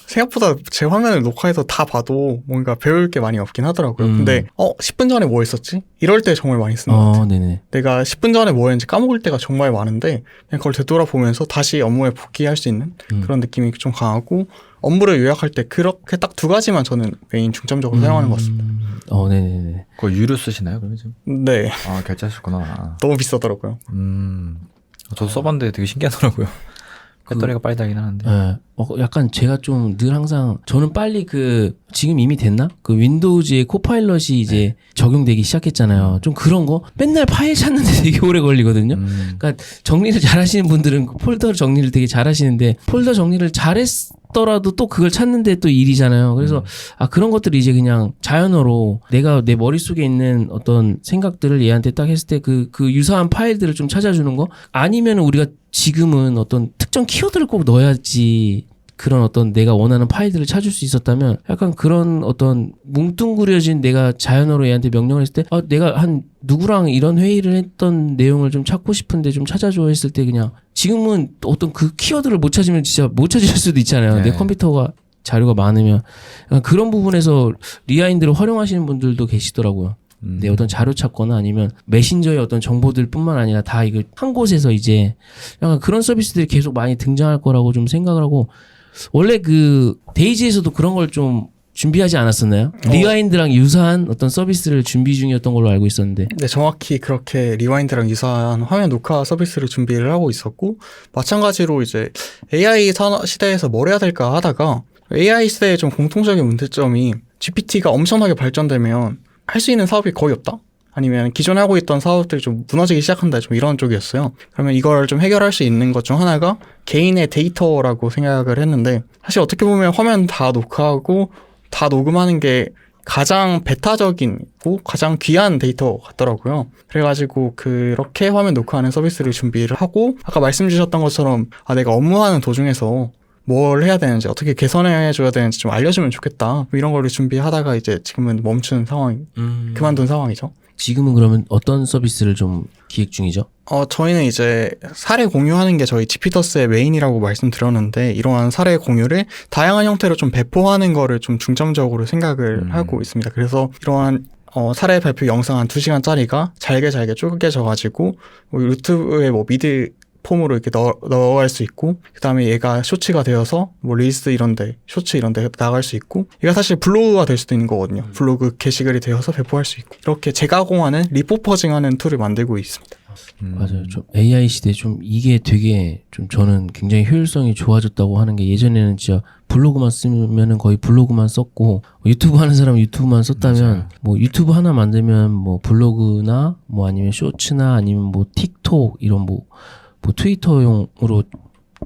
생각보다 제 화면을 녹화해서 다 봐도 뭔가 배울 게 많이 없긴 하더라고요. 근데 10분 전에 뭐 했었지? 이럴 때 정말 많이 쓰는 것 같아요. 네네. 내가 10분 전에 뭐 했는지 까먹을 때가 정말 많은데 그냥 그걸 되돌아보면서 다시 업무에 복귀할 수 있는 그런 느낌이 좀 강하고 업무를 요약할 때 그렇게 딱 두 가지만 저는 메인 중점적으로 사용하는 것 같습니다. 네네네. 그거 유료 쓰시나요, 그러면 지금? 네. 결제하셨구나. 너무 비싸더라고요. 저도 써봤는데 되게 신기하더라고요. 배터리가 빨리 달긴 하는데. 약간 제가 좀 늘 항상 저는 빨리 지금 이미 됐나? 그 윈도우즈의 코파일럿이 이제 적용되기 시작했잖아요. 좀 그런 거 맨날 파일 찾는데 되게 오래 걸리거든요. 그러니까 정리를 잘 하시는 분들은 폴더 정리를 되게 잘 하시는데 폴더 정리를 잘했더라도 또 그걸 찾는데 또 일이잖아요. 그래서 그런 것들이 이제 그냥 자연어로 내가 내 머릿속에 있는 어떤 생각들을 얘한테 딱 했을 때 그 유사한 파일들을 좀 찾아주는 거 아니면 우리가 지금은 어떤 특정 키워드를 꼭 넣어야지 그런 어떤 내가 원하는 파일들을 찾을 수 있었다면 약간 그런 어떤 뭉뚱그려진 내가 자연어로 얘한테 명령을 했을 때 내가 한 누구랑 이런 회의를 했던 내용을 좀 찾고 싶은데 좀 찾아줘 했을 때 그냥 지금은 어떤 그 키워드를 못 찾으면 진짜 못 찾을 수도 있잖아요. 네. 내 컴퓨터가 자료가 많으면 그런 부분에서 리와인드를 활용하시는 분들도 계시더라고요. 내 어떤 자료 찾거나 아니면 메신저의 어떤 정보들 뿐만 아니라 다 이거 한 곳에서 이제 약간 그런 서비스들이 계속 많이 등장할 거라고 좀 생각을 하고 원래 그 데이지에서도 그런 걸 좀 준비하지 않았었나요? 리와인드랑 유사한 어떤 서비스를 준비 중이었던 걸로 알고 있었는데. 네, 정확히 그렇게 리와인드랑 유사한 화면 녹화 서비스를 준비를 하고 있었고 마찬가지로 이제 AI 시대에서 뭘 해야 될까 하다가 AI 시대의 좀 공통적인 문제점이 GPT가 엄청나게 발전되면 할 수 있는 사업이 거의 없다? 아니면 기존에 하고 있던 사업들이 좀 무너지기 시작한다, 좀 이런 쪽이었어요. 그러면 이걸 좀 해결할 수 있는 것 중 하나가 개인의 데이터라고 생각을 했는데, 사실 어떻게 보면 화면 다 녹화하고 다 녹음하는 게 가장 배타적이고 가장 귀한 데이터 같더라고요. 그래가지고 그렇게 화면 녹화하는 서비스를 준비를 하고, 아까 말씀 주셨던 것처럼 내가 업무하는 도중에서 뭘 해야 되는지, 어떻게 개선해줘야 되는지 좀 알려주면 좋겠다, 뭐 이런 거를 준비하다가 이제 지금은 멈춘 상황, 그만둔 상황이죠. 지금은 그러면 어떤 서비스를 좀 기획 중이죠? 저희는 이제 사례 공유하는 게 저희 지피터스의 메인이라고 말씀드렸는데, 이러한 사례 공유를 다양한 형태로 좀 배포하는 거를 좀 중점적으로 생각을 하고 있습니다. 그래서 이러한 사례 발표 영상 한 2시간짜리가 잘게 쪼개져가지고 유튜브에 뭐 미드 폼으로 이렇게 넣어갈 수 있고, 그 다음에 얘가 쇼츠가 되어서 뭐 릴스 이런데, 쇼츠 이런데 나갈 수 있고, 얘가 사실 블로그가 될 수도 있는 거거든요. 블로그 게시글이 되어서 배포할 수 있고, 이렇게 재가공하는 리포퍼징하는 툴을 만들고 있습니다. 맞아요. 좀 AI 시대 좀 이게 되게 좀 저는 굉장히 효율성이 좋아졌다고 하는 게, 예전에는 진짜 블로그만 쓰면은 거의 블로그만 썼고, 유튜브 하는 사람은 유튜브만 썼다면, 맞아요. 뭐 유튜브 하나 만들면 뭐 블로그나 뭐 아니면 쇼츠나 아니면 뭐 틱톡 이런 뭐 트위터용으로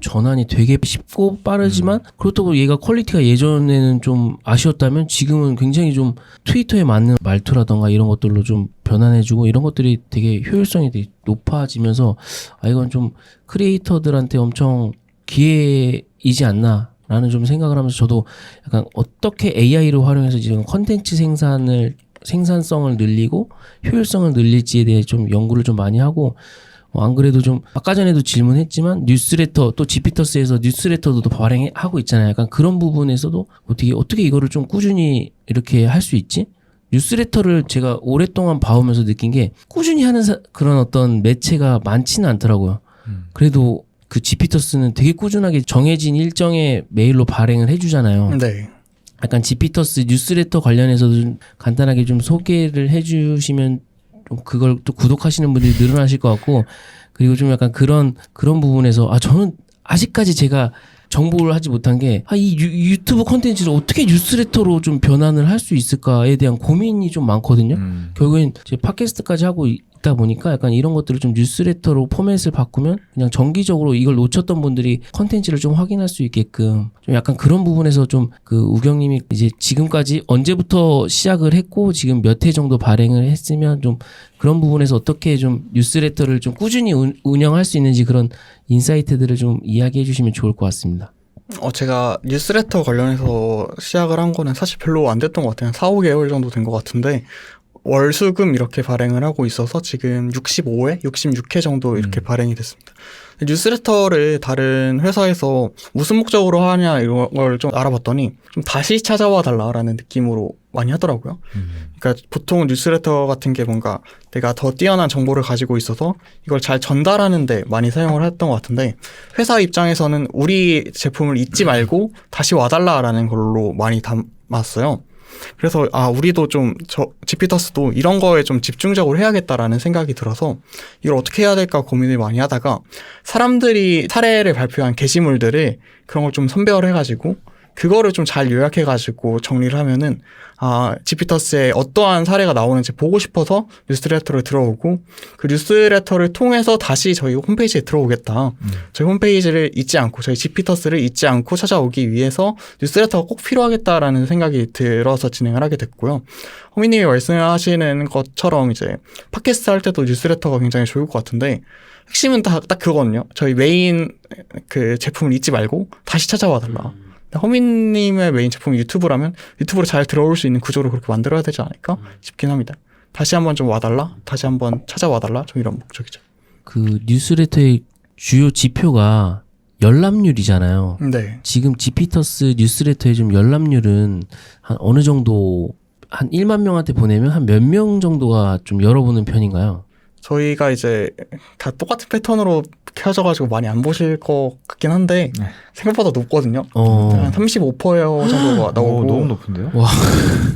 전환이 되게 쉽고 빠르지만, 그렇다고 얘가 퀄리티가 예전에는 좀 아쉬웠다면 지금은 굉장히 좀 트위터에 맞는 말투라던가 이런 것들로 좀 변환해주고, 이런 것들이 되게 효율성이 되게 높아지면서 이건 좀 크리에이터들한테 엄청 기회이지 않나 라는 좀 생각을 하면서, 저도 약간 어떻게 AI를 활용해서 지금 컨텐츠 생산성을 늘리고 효율성을 늘릴지에 대해 좀 연구를 좀 많이 하고, 안 그래도 좀 아까 전에도 질문했지만 뉴스레터, 또 지피터스에서 뉴스레터도 또 발행하고 있잖아요. 약간 그런 부분에서도 어떻게 이거를 좀 꾸준히 이렇게 할 수 있지? 뉴스레터를 제가 오랫동안 봐오면서 느낀 게, 꾸준히 하는 그런 어떤 매체가 많지는 않더라고요. 그래도 그 지피터스는 되게 꾸준하게 정해진 일정의 메일로 발행을 해주잖아요. 네. 약간 지피터스 뉴스레터 관련해서도 좀 간단하게 좀 소개를 해주시면 좀 그걸 또 구독하시는 분들이 늘어나실 것 같고, 그리고 좀 약간 그런 부분에서 저는 아직까지 제가 정보를 하지 못한 게, 이 유튜브 콘텐츠를 어떻게 뉴스레터로 좀 변환을 할 수 있을까에 대한 고민이 좀 많거든요. 결국엔 제 팟캐스트까지 하고 있다 보니까 약간 이런 것들을 좀 뉴스레터로 포맷을 바꾸면 그냥 정기적으로 이걸 놓쳤던 분들이 콘텐츠를 좀 확인할 수 있게끔, 좀 약간 그런 부분에서 좀 그 우경님이 이제 지금까지 언제부터 시작을 했고 지금 몇 회 정도 발행을 했으면, 좀 그런 부분에서 어떻게 좀 뉴스레터를 좀 꾸준히 운영할 수 있는지, 그런 인사이트들을 좀 이야기해 주시면 좋을 것 같습니다. 제가 뉴스레터 관련해서 시작을 한 거는 사실 별로 안 됐던 것 같아요. 4, 5개월 정도 된 것 같은데, 월수금 이렇게 발행을 하고 있어서 지금 65회, 66회 정도 이렇게 발행이 됐습니다. 뉴스레터를 다른 회사에서 무슨 목적으로 하냐 이런 걸 좀 알아봤더니, 좀 다시 찾아와 달라라는 느낌으로 많이 하더라고요. 그러니까 보통 뉴스레터 같은 게 뭔가 내가 더 뛰어난 정보를 가지고 있어서 이걸 잘 전달하는 데 많이 사용을 했던 것 같은데, 회사 입장에서는 우리 제품을 잊지 말고 다시 와달라라는 걸로 많이 담았어요. 그래서 우리도 좀 지피터스도 이런 거에 좀 집중적으로 해야겠다라는 생각이 들어서 이걸 어떻게 해야 될까 고민을 많이 하다가, 사람들이 사례를 발표한 게시물들을 그런 걸 좀 선별해가지고 그거를 좀 잘 요약해가지고 정리를 하면은, 지피터스에 어떠한 사례가 나오는지 보고 싶어서 뉴스레터를 들어오고, 그 뉴스레터를 통해서 다시 저희 홈페이지에 들어오겠다. 저희 홈페이지를 잊지 않고, 저희 지피터스를 잊지 않고 찾아오기 위해서 뉴스레터가 꼭 필요하겠다라는 생각이 들어서 진행을 하게 됐고요. 호미님이 말씀하시는 것처럼 이제 팟캐스트 할 때도 뉴스레터가 굉장히 좋을 것 같은데, 핵심은 딱 그거거든요. 저희 메인 그 제품을 잊지 말고 다시 찾아와 달라. 허민님의 메인 제품이 유튜브라면 유튜브로 잘 들어올 수 있는 구조로 그렇게 만들어야 되지 않을까 싶긴 합니다. 다시 한번 좀 와달라, 다시 한번 찾아와달라, 좀 이런 목적이죠. 그 뉴스레터의 주요 지표가 열람률이잖아요. 네. 지금 지피터스 뉴스레터의 좀 열람률은 한 어느 정도, 한 1만 명한테 보내면 한 몇 명 정도가 좀 열어보는 편인가요? 저희가 이제 다 똑같은 패턴으로 켜져가지고 많이 안 보실 것 같긴 한데, 생각보다 높거든요. 한 35% 정도가 나오고. 너무 높은데요? 와.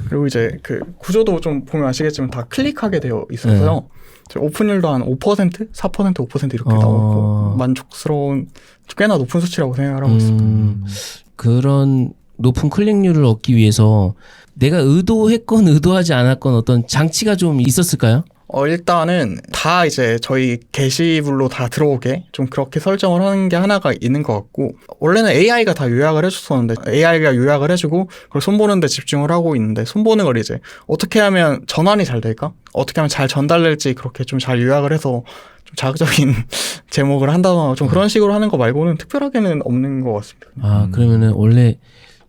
그리고 이제 그 구조도 좀 보면 아시겠지만 다 클릭하게 되어 있어서요. 오픈율도 한 5%, 4%, 5% 이렇게 나오고 만족스러운, 꽤나 높은 수치라고 생각을 하고 있습니다. 그런 높은 클릭률을 얻기 위해서 내가 의도했건 의도하지 않았건 어떤 장치가 좀 있었을까요? 일단은 다 이제 저희 게시물로 다 들어오게 좀 그렇게 설정을 하는 게 하나가 있는 것 같고, 원래는 AI가 다 요약을 해줬었는데 AI가 요약을 해주고 그걸 손보는 데 집중을 하고 있는데, 손보는 걸 이제 어떻게 하면 전환이 잘 될까? 어떻게 하면 잘 전달될지 그렇게 좀 잘 요약을 해서 좀 자극적인 제목을 한다거나 좀 그런 식으로 하는 거 말고는 특별하게는 없는 것 같습니다. 아, 그러면은 원래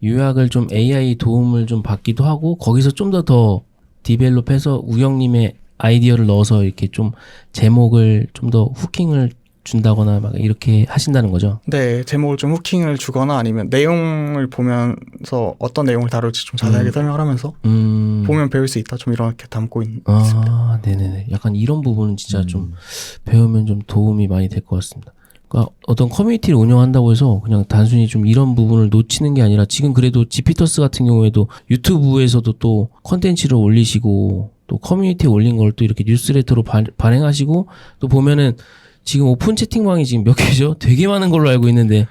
요약을 좀 AI 도움을 좀 받기도 하고 거기서 좀 더 디벨롭해서 우영님의 아이디어를 넣어서 이렇게 좀 제목을 좀 더 후킹을 준다거나 막 이렇게 하신다는 거죠. 네, 제목을 좀 후킹을 주거나 아니면 내용을 보면서 어떤 내용을 다룰지 좀 자세하게 설명을 하면서 보면 배울 수 있다, 좀 이렇게 담고 있습니다. 아, 네네네. 약간 이런 부분은 진짜 좀 배우면 좀 도움이 많이 될 것 같습니다. 그러니까 어떤 커뮤니티를 운영한다고 해서 그냥 단순히 좀 이런 부분을 놓치는 게 아니라, 지금 그래도 지피터스 같은 경우에도 유튜브에서도 또 컨텐츠를 올리시고 또 커뮤니티에 올린 걸 또 이렇게 뉴스레터로 발행하시고, 또 보면은 지금 오픈 채팅방이 지금 몇 개죠? 되게 많은 걸로 알고 있는데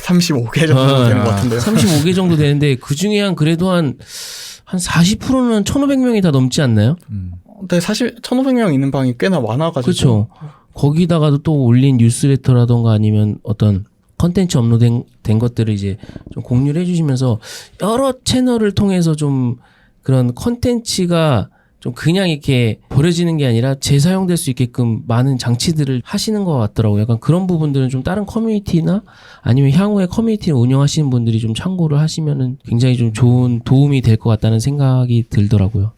35개 정도 되는 것 같은데요. 35개 정도 되는데 그 중에 그래도 한 40%는 1,500명이 다 넘지 않나요? 근데 사실 1,500명 있는 방이 꽤나 많아가지고. 그렇죠. 거기다가도 또 올린 뉴스레터라던가 아니면 어떤 컨텐츠 업로드된 것들을 이제 좀 공유를 해주시면서 여러 채널을 통해서 좀 그런 컨텐츠가 좀 그냥 이렇게 버려지는 게 아니라 재사용될 수 있게끔 많은 장치들을 하시는 것 같더라고요. 약간 그런 부분들은 좀 다른 커뮤니티나 아니면 향후에 커뮤니티를 운영하시는 분들이 좀 참고를 하시면은 굉장히 좀 좋은 도움이 될 것 같다는 생각이 들더라고요.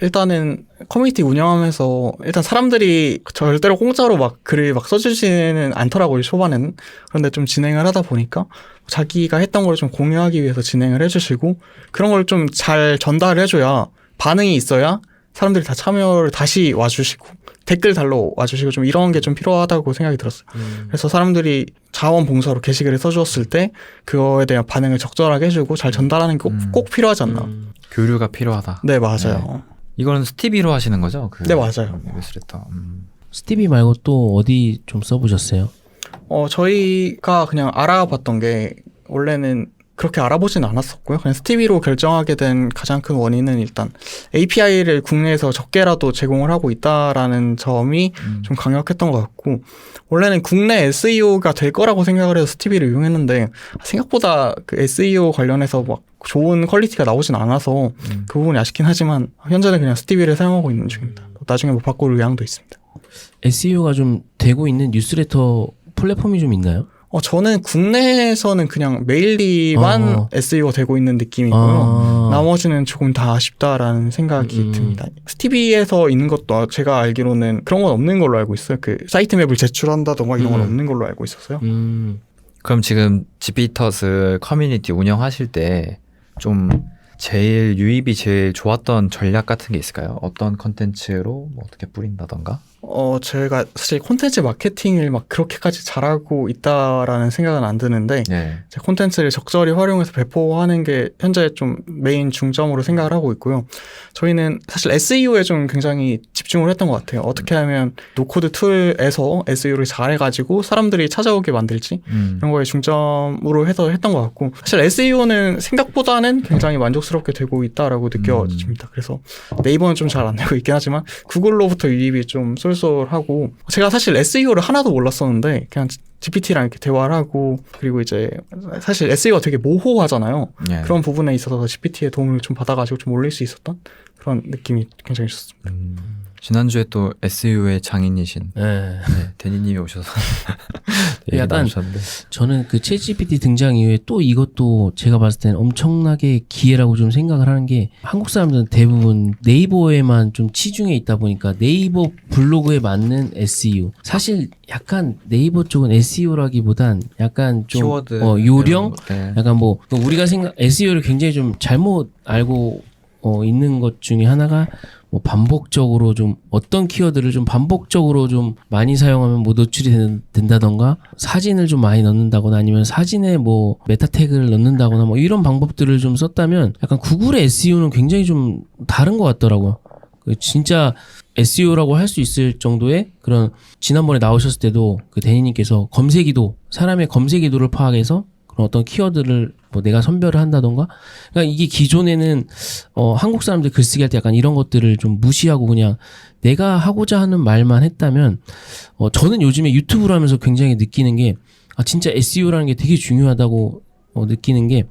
일단은 커뮤니티 운영하면서 일단 사람들이 절대로 공짜로 막 글을 막 써주지는 않더라고요, 초반에는. 그런데 좀 진행을 하다 보니까 자기가 했던 걸 좀 공유하기 위해서 진행을 해주시고, 그런 걸 좀 잘 전달을 해줘야 반응이 있어야 사람들이 다 참여를 다시 와주시고 댓글 달러 와주시고, 좀 이런 게 좀 필요하다고 생각이 들었어요. 그래서 사람들이 자원봉사로 게시글을 써주었을 때 그거에 대한 반응을 적절하게 해주고 잘 전달하는 게 꼭 필요하지 않나. 교류가 필요하다. 네, 맞아요. 이거는 스티비로 하시는 거죠? 네, 맞아요. 뉴스레터. 스티비 말고 또 어디 좀 써보셨어요? 저희가 그냥 알아봤던 게, 원래는 그렇게 알아보진 않았었고요. 그냥 스티비로 결정하게 된 가장 큰 원인은 일단 API를 국내에서 적게라도 제공을 하고 있다라는 점이 좀 강력했던 것 같고, 원래는 국내 SEO가 될 거라고 생각을 해서 스티비를 이용했는데 생각보다 그 SEO 관련해서 막 좋은 퀄리티가 나오진 않아서 그 부분이 아쉽긴 하지만 현재는 그냥 스티비를 사용하고 있는 중입니다. 나중에 뭐 바꿀 의향도 있습니다. SEO가 좀 되고 있는 뉴스레터 플랫폼이 좀 있나요? 저는 국내에서는 그냥 메일리만 SEO가 되고 있는 느낌이고요. 나머지는 조금 다 아쉽다라는 생각이 듭니다. 스티비에서 있는 것도 제가 알기로는 그런 건 없는 걸로 알고 있어요. 그 사이트 맵을 제출한다던가 이런 건 없는 걸로 알고 있었어요. 그럼 지금 지피터스 커뮤니티 운영하실 때 좀 제일 유입이 제일 좋았던 전략 같은 게 있을까요? 어떤 컨텐츠로 뭐 어떻게 뿌린다던가? 제가 사실 콘텐츠 마케팅을 막 그렇게까지 잘하고 있다라는 생각은 안 드는데, 네. 제 콘텐츠를 적절히 활용해서 배포하는 게 현재 좀 메인 중점으로 생각을 하고 있고요. 저희는 사실 SEO에 좀 굉장히 집중을 했던 것 같아요. 어떻게 하면 노코드 툴에서 SEO를 잘해가지고 사람들이 찾아오게 만들지, 이런 거에 중점으로 해서 했던 것 같고, 사실 SEO는 생각보다는 굉장히 만족스럽게 되고 있다라고 느껴집니다. 그래서 네이버는 좀 잘 안 되고 있긴 하지만 구글로부터 유입이 좀 쏠쏠하고, 제가 사실 SEO를 하나도 몰랐었는데 그냥 GPT랑 이렇게 대화를 하고, 그리고 이제 사실 SEO가 되게 모호하잖아요. 네. 그런 부분에 있어서 GPT의 도움을 좀 받아가지고 좀 올릴 수 있었던 그런 느낌이 굉장히 좋습니다. 지난주에 또 SEO의 장인이신 네. 데니님이 오셔서 약간 나누셨는데. 저는 그 챗GPT 등장 이후에 또 이것도 제가 봤을 때는 엄청나게 기회라고 좀 생각을 하는 게, 한국 사람들은 대부분 네이버에만 좀 치중해 있다 보니까 네이버 블로그에 맞는 SEO, 사실 약간 네이버 쪽은 SEO라기보단 약간 좀 키워드 요령, 네. 약간 뭐 우리가 SEO를 굉장히 좀 잘못 알고 있는 것 중에 하나가, 뭐 반복적으로 좀 어떤 키워드를 좀 반복적으로 좀 많이 사용하면 뭐 노출이 된다던가, 사진을 좀 많이 넣는다거나 아니면 사진에 뭐 메타 태그를 넣는다거나 뭐 이런 방법들을 좀 썼다면, 약간 구글의 SEO는 굉장히 좀 다른 것 같더라고요. 진짜 SEO라고 할 수 있을 정도의 그런, 지난번에 나오셨을 때도 그 데니님께서 검색이도, 사람의 검색이도를 파악해서 그런 어떤 키워드를 뭐 내가 선별을 한다던가. 그러니까 이게 기존에는 한국 사람들 글쓰기 할 때 약간 이런 것들을 좀 무시하고 그냥 내가 하고자 하는 말만 했다면 저는 요즘에 유튜브를 하면서 굉장히 느끼는 게 진짜 SEO라는 게 되게 중요하다고 느끼는 게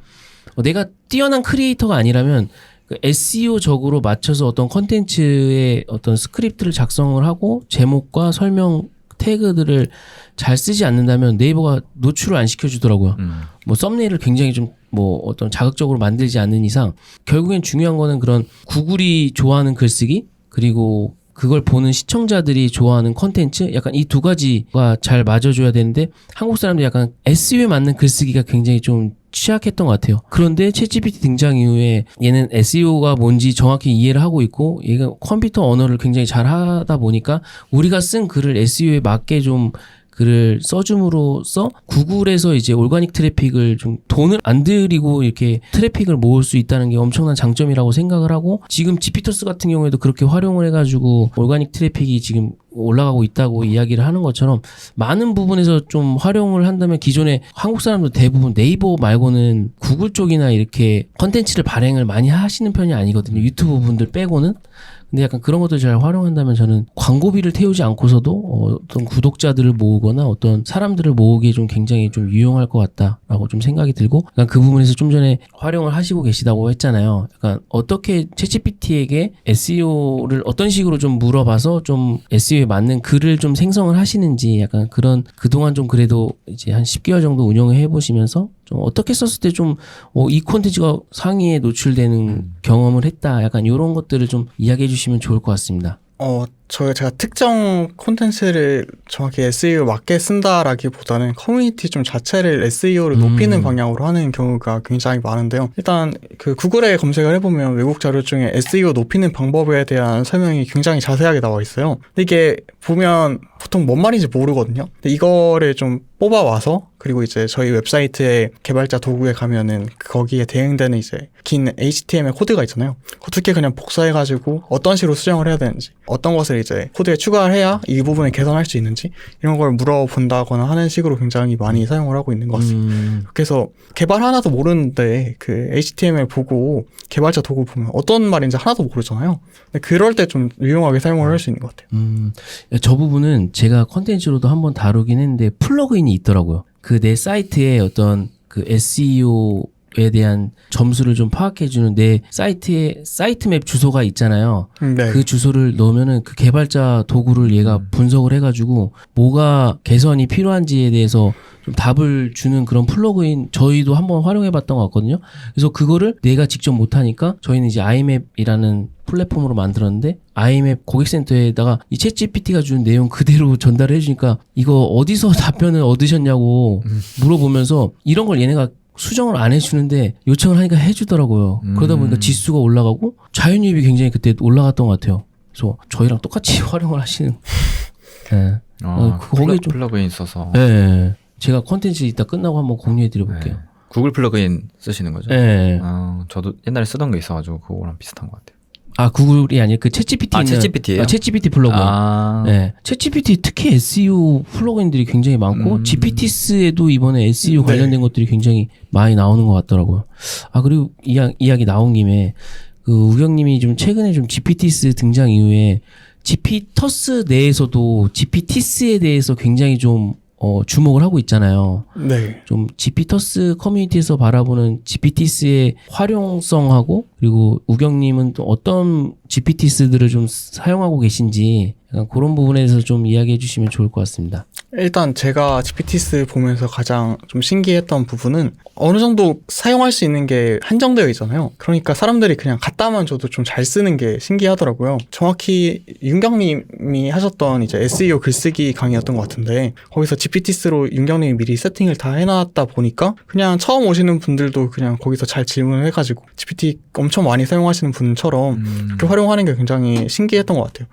내가 뛰어난 크리에이터가 아니라면 그 SEO적으로 맞춰서 어떤 컨텐츠의 어떤 스크립트를 작성을 하고 제목과 설명 태그들을 잘 쓰지 않는다면 네이버가 노출을 안 시켜주더라고요. 뭐 썸네일을 굉장히 좀 뭐 어떤 자극적으로 만들지 않는 이상 결국엔 중요한 거는 그런 구글이 좋아하는 글쓰기 그리고 그걸 보는 시청자들이 좋아하는 컨텐츠 약간 이 두 가지가 잘 맞아줘야 되는데 한국 사람들이 약간 SEO에 맞는 글쓰기가 굉장히 좀 취약했던 것 같아요. 그런데 챗GPT 등장 이후에 얘는 SEO가 뭔지 정확히 이해를 하고 있고 얘가 컴퓨터 언어를 굉장히 잘 하다 보니까 우리가 쓴 글을 SEO에 맞게 좀 글을 써줌으로써 구글에서 이제 올가닉 트래픽을 좀 돈을 안 들이고 이렇게 트래픽을 모을 수 있다는 게 엄청난 장점이라고 생각을 하고 지금 지피터스 같은 경우에도 그렇게 활용을 해가지고 올가닉 트래픽이 지금 올라가고 있다고 이야기를 하는 것처럼 많은 부분에서 좀 활용을 한다면 기존에 한국 사람들 대부분 네이버 말고는 구글 쪽이나 이렇게 컨텐츠를 발행을 많이 하시는 편이 아니거든요. 유튜브 분들 빼고는. 근데 약간 그런 것들 잘 활용한다면 저는 광고비를 태우지 않고서도 어떤 구독자들을 모으거나 어떤 사람들을 모으기에 좀 굉장히 좀 유용할 것 같다라고 좀 생각이 들고 약간 그 부분에서 좀 전에 활용을 하시고 계시다고 했잖아요. 약간 어떻게 챗GPT에게 SEO를 어떤 식으로 좀 물어봐서 좀 SEO에 맞는 글을 좀 생성을 하시는지 약간 그런 그동안 좀 그래도 이제 한 10개월 정도 운영을 해보시면서 좀 어떻게 썼을 때 좀 이 콘텐츠가 상위에 노출되는 경험을 했다. 약간 이런 것들을 좀 이야기해 주시면 좋을 것 같습니다. 제가 특정 콘텐츠를 정확히 SEO 맞게 쓴다라기보다는 커뮤니티 좀 자체를 SEO를 높이는 방향으로 하는 경우가 굉장히 많은데요. 일단 그 구글에 검색을 해보면 외국 자료 중에 SEO 높이는 방법에 대한 설명이 굉장히 자세하게 나와 있어요. 근데 이게 보면 보통 뭔 말인지 모르거든요. 근데 이거를 좀 뽑아와서 그리고 이제 저희 웹사이트의 개발자 도구에 가면은 거기에 대응되는 이제 긴 HTML 코드가 있잖아요. 어떻게 그냥 복사해가지고 어떤 식으로 수정을 해야 되는지 어떤 것을 이제 코드에 추가를 해야 이 부분을 개선할 수 있는지 이런 걸 물어본다거나 하는 식으로 굉장히 많이 사용을 하고 있는 것 같습니다. 그래서 개발 하나도 모르는데 그 HTML 보고 개발자 도구 보면 어떤 말인지 하나도 모르잖아요. 근데 그럴 때 좀 유용하게 사용을 할 수 있는 것 같아요. 저 부분은 제가 컨텐츠로도 한번 다루긴 했는데 플러그인이 있더라고요. 그 내 사이트에 어떤 그 SEO에 대한 점수를 좀 파악해주는 내 사이트에 사이트맵 주소가 있잖아요. 네. 그 주소를 넣으면은 그 개발자 도구를 얘가 분석을 해가지고 뭐가 개선이 필요한지에 대해서 좀 답을 주는 그런 플러그인 저희도 한번 활용해봤던 것 같거든요. 그래서 그거를 내가 직접 못하니까 저희는 이제 아이맵이라는 플랫폼으로 만들었는데 아이맵 고객센터에다가 이 챗GPT가 준 내용 그대로 전달을 해주니까 이거 어디서 답변을 얻으셨냐고 물어보면서 이런 걸 얘네가 수정을 안 해주는데 요청을 하니까 해주더라고요. 그러다 보니까 지수가 올라가고 자연유입이 굉장히 그때 올라갔던 것 같아요. 그래서 저희랑 똑같이 활용을 하시는. 네. 거기에 좀 플러그인 써서. 네. 제가 콘텐츠 이따 끝나고 한번 공유해드려볼게요. 네. 구글 플러그인 쓰시는 거죠? 네. 저도 옛날에 쓰던 게 있어가지고 그거랑 비슷한 것 같아요. 구글이 아니라 그 챗GPT 있는 챗GPT예요? 챗GPT 플러그인. 네. 챗GPT 특히 SEO 플러그인들이 굉장히 많고 GPTs에도 이번에 SEO 관련된 것들이 굉장히 많이 나오는 것 같더라고요. 그리고 이야기 나온 김에 그 우경님이 좀 최근에 좀 GPTs 등장 이후에 GP터스 내에서도 GPTs에 대해서 굉장히 좀 주목을 하고 있잖아요. 네. 좀 GP터스 커뮤니티에서 바라보는 GPTs의 활용성하고 그리고 우경님은 또 어떤 GPTs들을 좀 사용하고 계신지 약간 그런 부분에서 좀 이야기해 주시면 좋을 것 같습니다. 일단 제가 GPTs 보면서 가장 좀 신기했던 부분은 어느 정도 사용할 수 있는 게 한정되어 있잖아요. 그러니까 사람들이 그냥 갖다만 줘도 좀 잘 쓰는 게 신기하더라고요. 정확히 윤경님이 하셨던 이제 SEO 글쓰기 강의였던 것 같은데 거기서 GPTs로 윤경님이 미리 세팅을 다 해놨다 보니까 그냥 처음 오시는 분들도 그냥 거기서 잘 질문을 해가지고 GPT 엄청 많이 사용하시는 분처럼 그렇게 활용하는 게 굉장히 신기했던 것 같아요.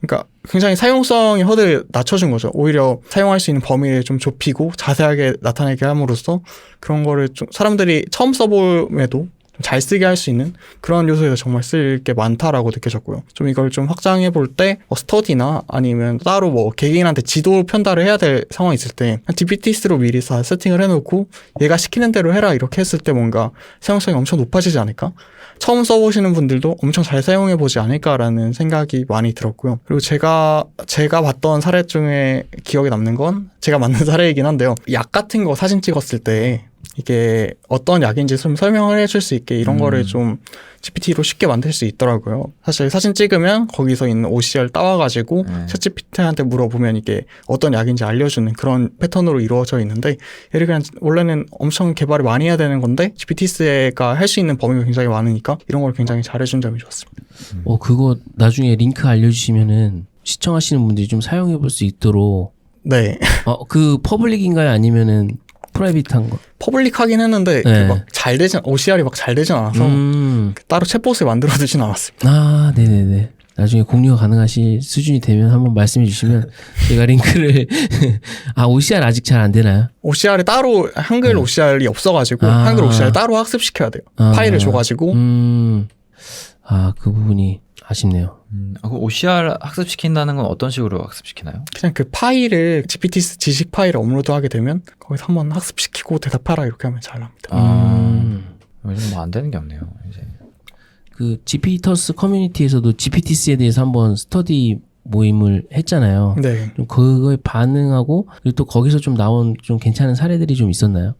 그러니까 굉장히 사용성의 허들을 낮춰준 거죠. 오히려 사용할 수 있는 범위를 좀 좁히고 자세하게 나타내게 함으로써 그런 거를 좀 사람들이 처음 써봄에도 잘 쓰게 할 수 있는 그런 요소에서 정말 쓸 게 많다라고 느껴졌고요. 좀 이걸 좀 확장해 볼 때 스터디나 아니면 따로 뭐 개개인한테 지도 편달을 해야 될 상황이 있을 때 GPT스로 미리 다 세팅을 해놓고 얘가 시키는 대로 해라 이렇게 했을 때 뭔가 사용성이 엄청 높아지지 않을까? 처음 써보시는 분들도 엄청 잘 사용해보지 않을까라는 생각이 많이 들었고요. 그리고 제가 봤던 사례 중에 기억에 남는 건 제가 만든 사례이긴 한데요. 약 같은 거 사진 찍었을 때 이게 어떤 약인지 좀 설명을 해줄 수 있게 이런 거를 좀 GPT로 쉽게 만들 수 있더라고요. 사실 사진 찍으면 거기서 있는 OCR 따와가지고 챗GPT한테 물어보면 이게 어떤 약인지 알려주는 그런 패턴으로 이루어져 있는데 얘를 그냥 원래는 엄청 개발을 많이 해야 되는 건데 GPT가 할 수 있는 범위가 굉장히 많으니까 이런 걸 굉장히 잘해준 점이 좋았습니다. 그거 나중에 링크 알려주시면은 시청하시는 분들이 좀 사용해볼 수 있도록. 네. 그 퍼블릭인가요? 아니면은 프라이빗한 거? 퍼블릭하긴 했는데 네. 막 잘 되진 OCR이 막 잘 되진 않아서 따로 챗봇을 만들어두진 않았습니다. 아, 네네네. 나중에 공유가 가능하실 수준이 되면 한번 말씀해 주시면 제가 링크를 OCR 아직 잘 안 되나요? OCR이 따로 한글 OCR이 없어가지고 한글 OCR 따로 학습시켜야 돼요. 파일을 줘가지고. 그 부분이 아쉽네요. 그 OCR 학습시킨다는 건 어떤 식으로 학습시키나요? 그냥 그 파일을 GPT 지식 파일을 업로드하게 되면 거기서 한번 학습시키고 대답하라 이렇게 하면 잘 납니다. 요즘 뭐 안 되는 게 없네요. 이제 그 GPT스 커뮤니티에서도 GPT스에 대해서 한번 스터디 모임을 했잖아요. 네. 좀 그거에 반응하고 그리고 또 거기서 좀 나온 좀 괜찮은 사례들이 좀 있었나요?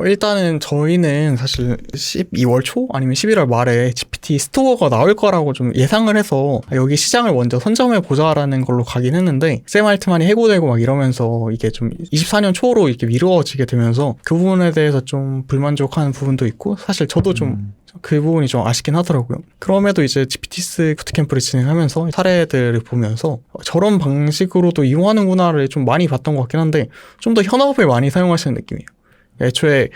일단은 저희는 사실 12월 초 아니면 11월 말에 GPT 스토어가 나올 거라고 좀 예상을 해서 여기 시장을 먼저 선점해 보자라는 걸로 가긴 했는데 샘 알트만이 해고되고 막 이러면서 이게 좀 24년 초로 이렇게 미루어지게 되면서 그 부분에 대해서 좀 불만족한 부분도 있고 사실 저도 좀 그 부분이 좀 아쉽긴 하더라고요. 그럼에도 이제 GPT스 부트캠프를 진행하면서 사례들을 보면서 저런 방식으로도 이용하는구나를 좀 많이 봤던 것 같긴 한데 좀 더 현업을 많이 사용하시는 느낌이에요. 애초에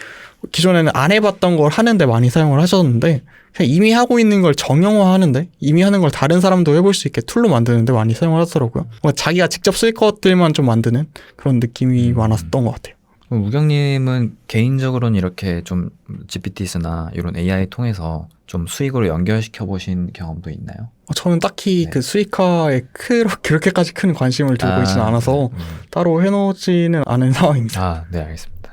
기존에는 안 해봤던 걸 하는데 많이 사용을 하셨는데 그냥 이미 하고 있는 걸 정형화하는데 이미 하는 걸 다른 사람도 해볼 수 있게 툴로 만드는데 많이 사용을 하더라고요. 뭔가 자기가 직접 쓸 것들만 좀 만드는 그런 느낌이 많았던 것 같아요. 우경님은 개인적으로는 이렇게 좀 GPT나 이런 AI 통해서 좀 수익으로 연결시켜 보신 경험도 있나요? 저는 딱히 그 수익화에 그렇게까지 큰 관심을 두고 있지는 않아서 따로 해놓지는 않은 상황입니다. 네, 알겠습니다.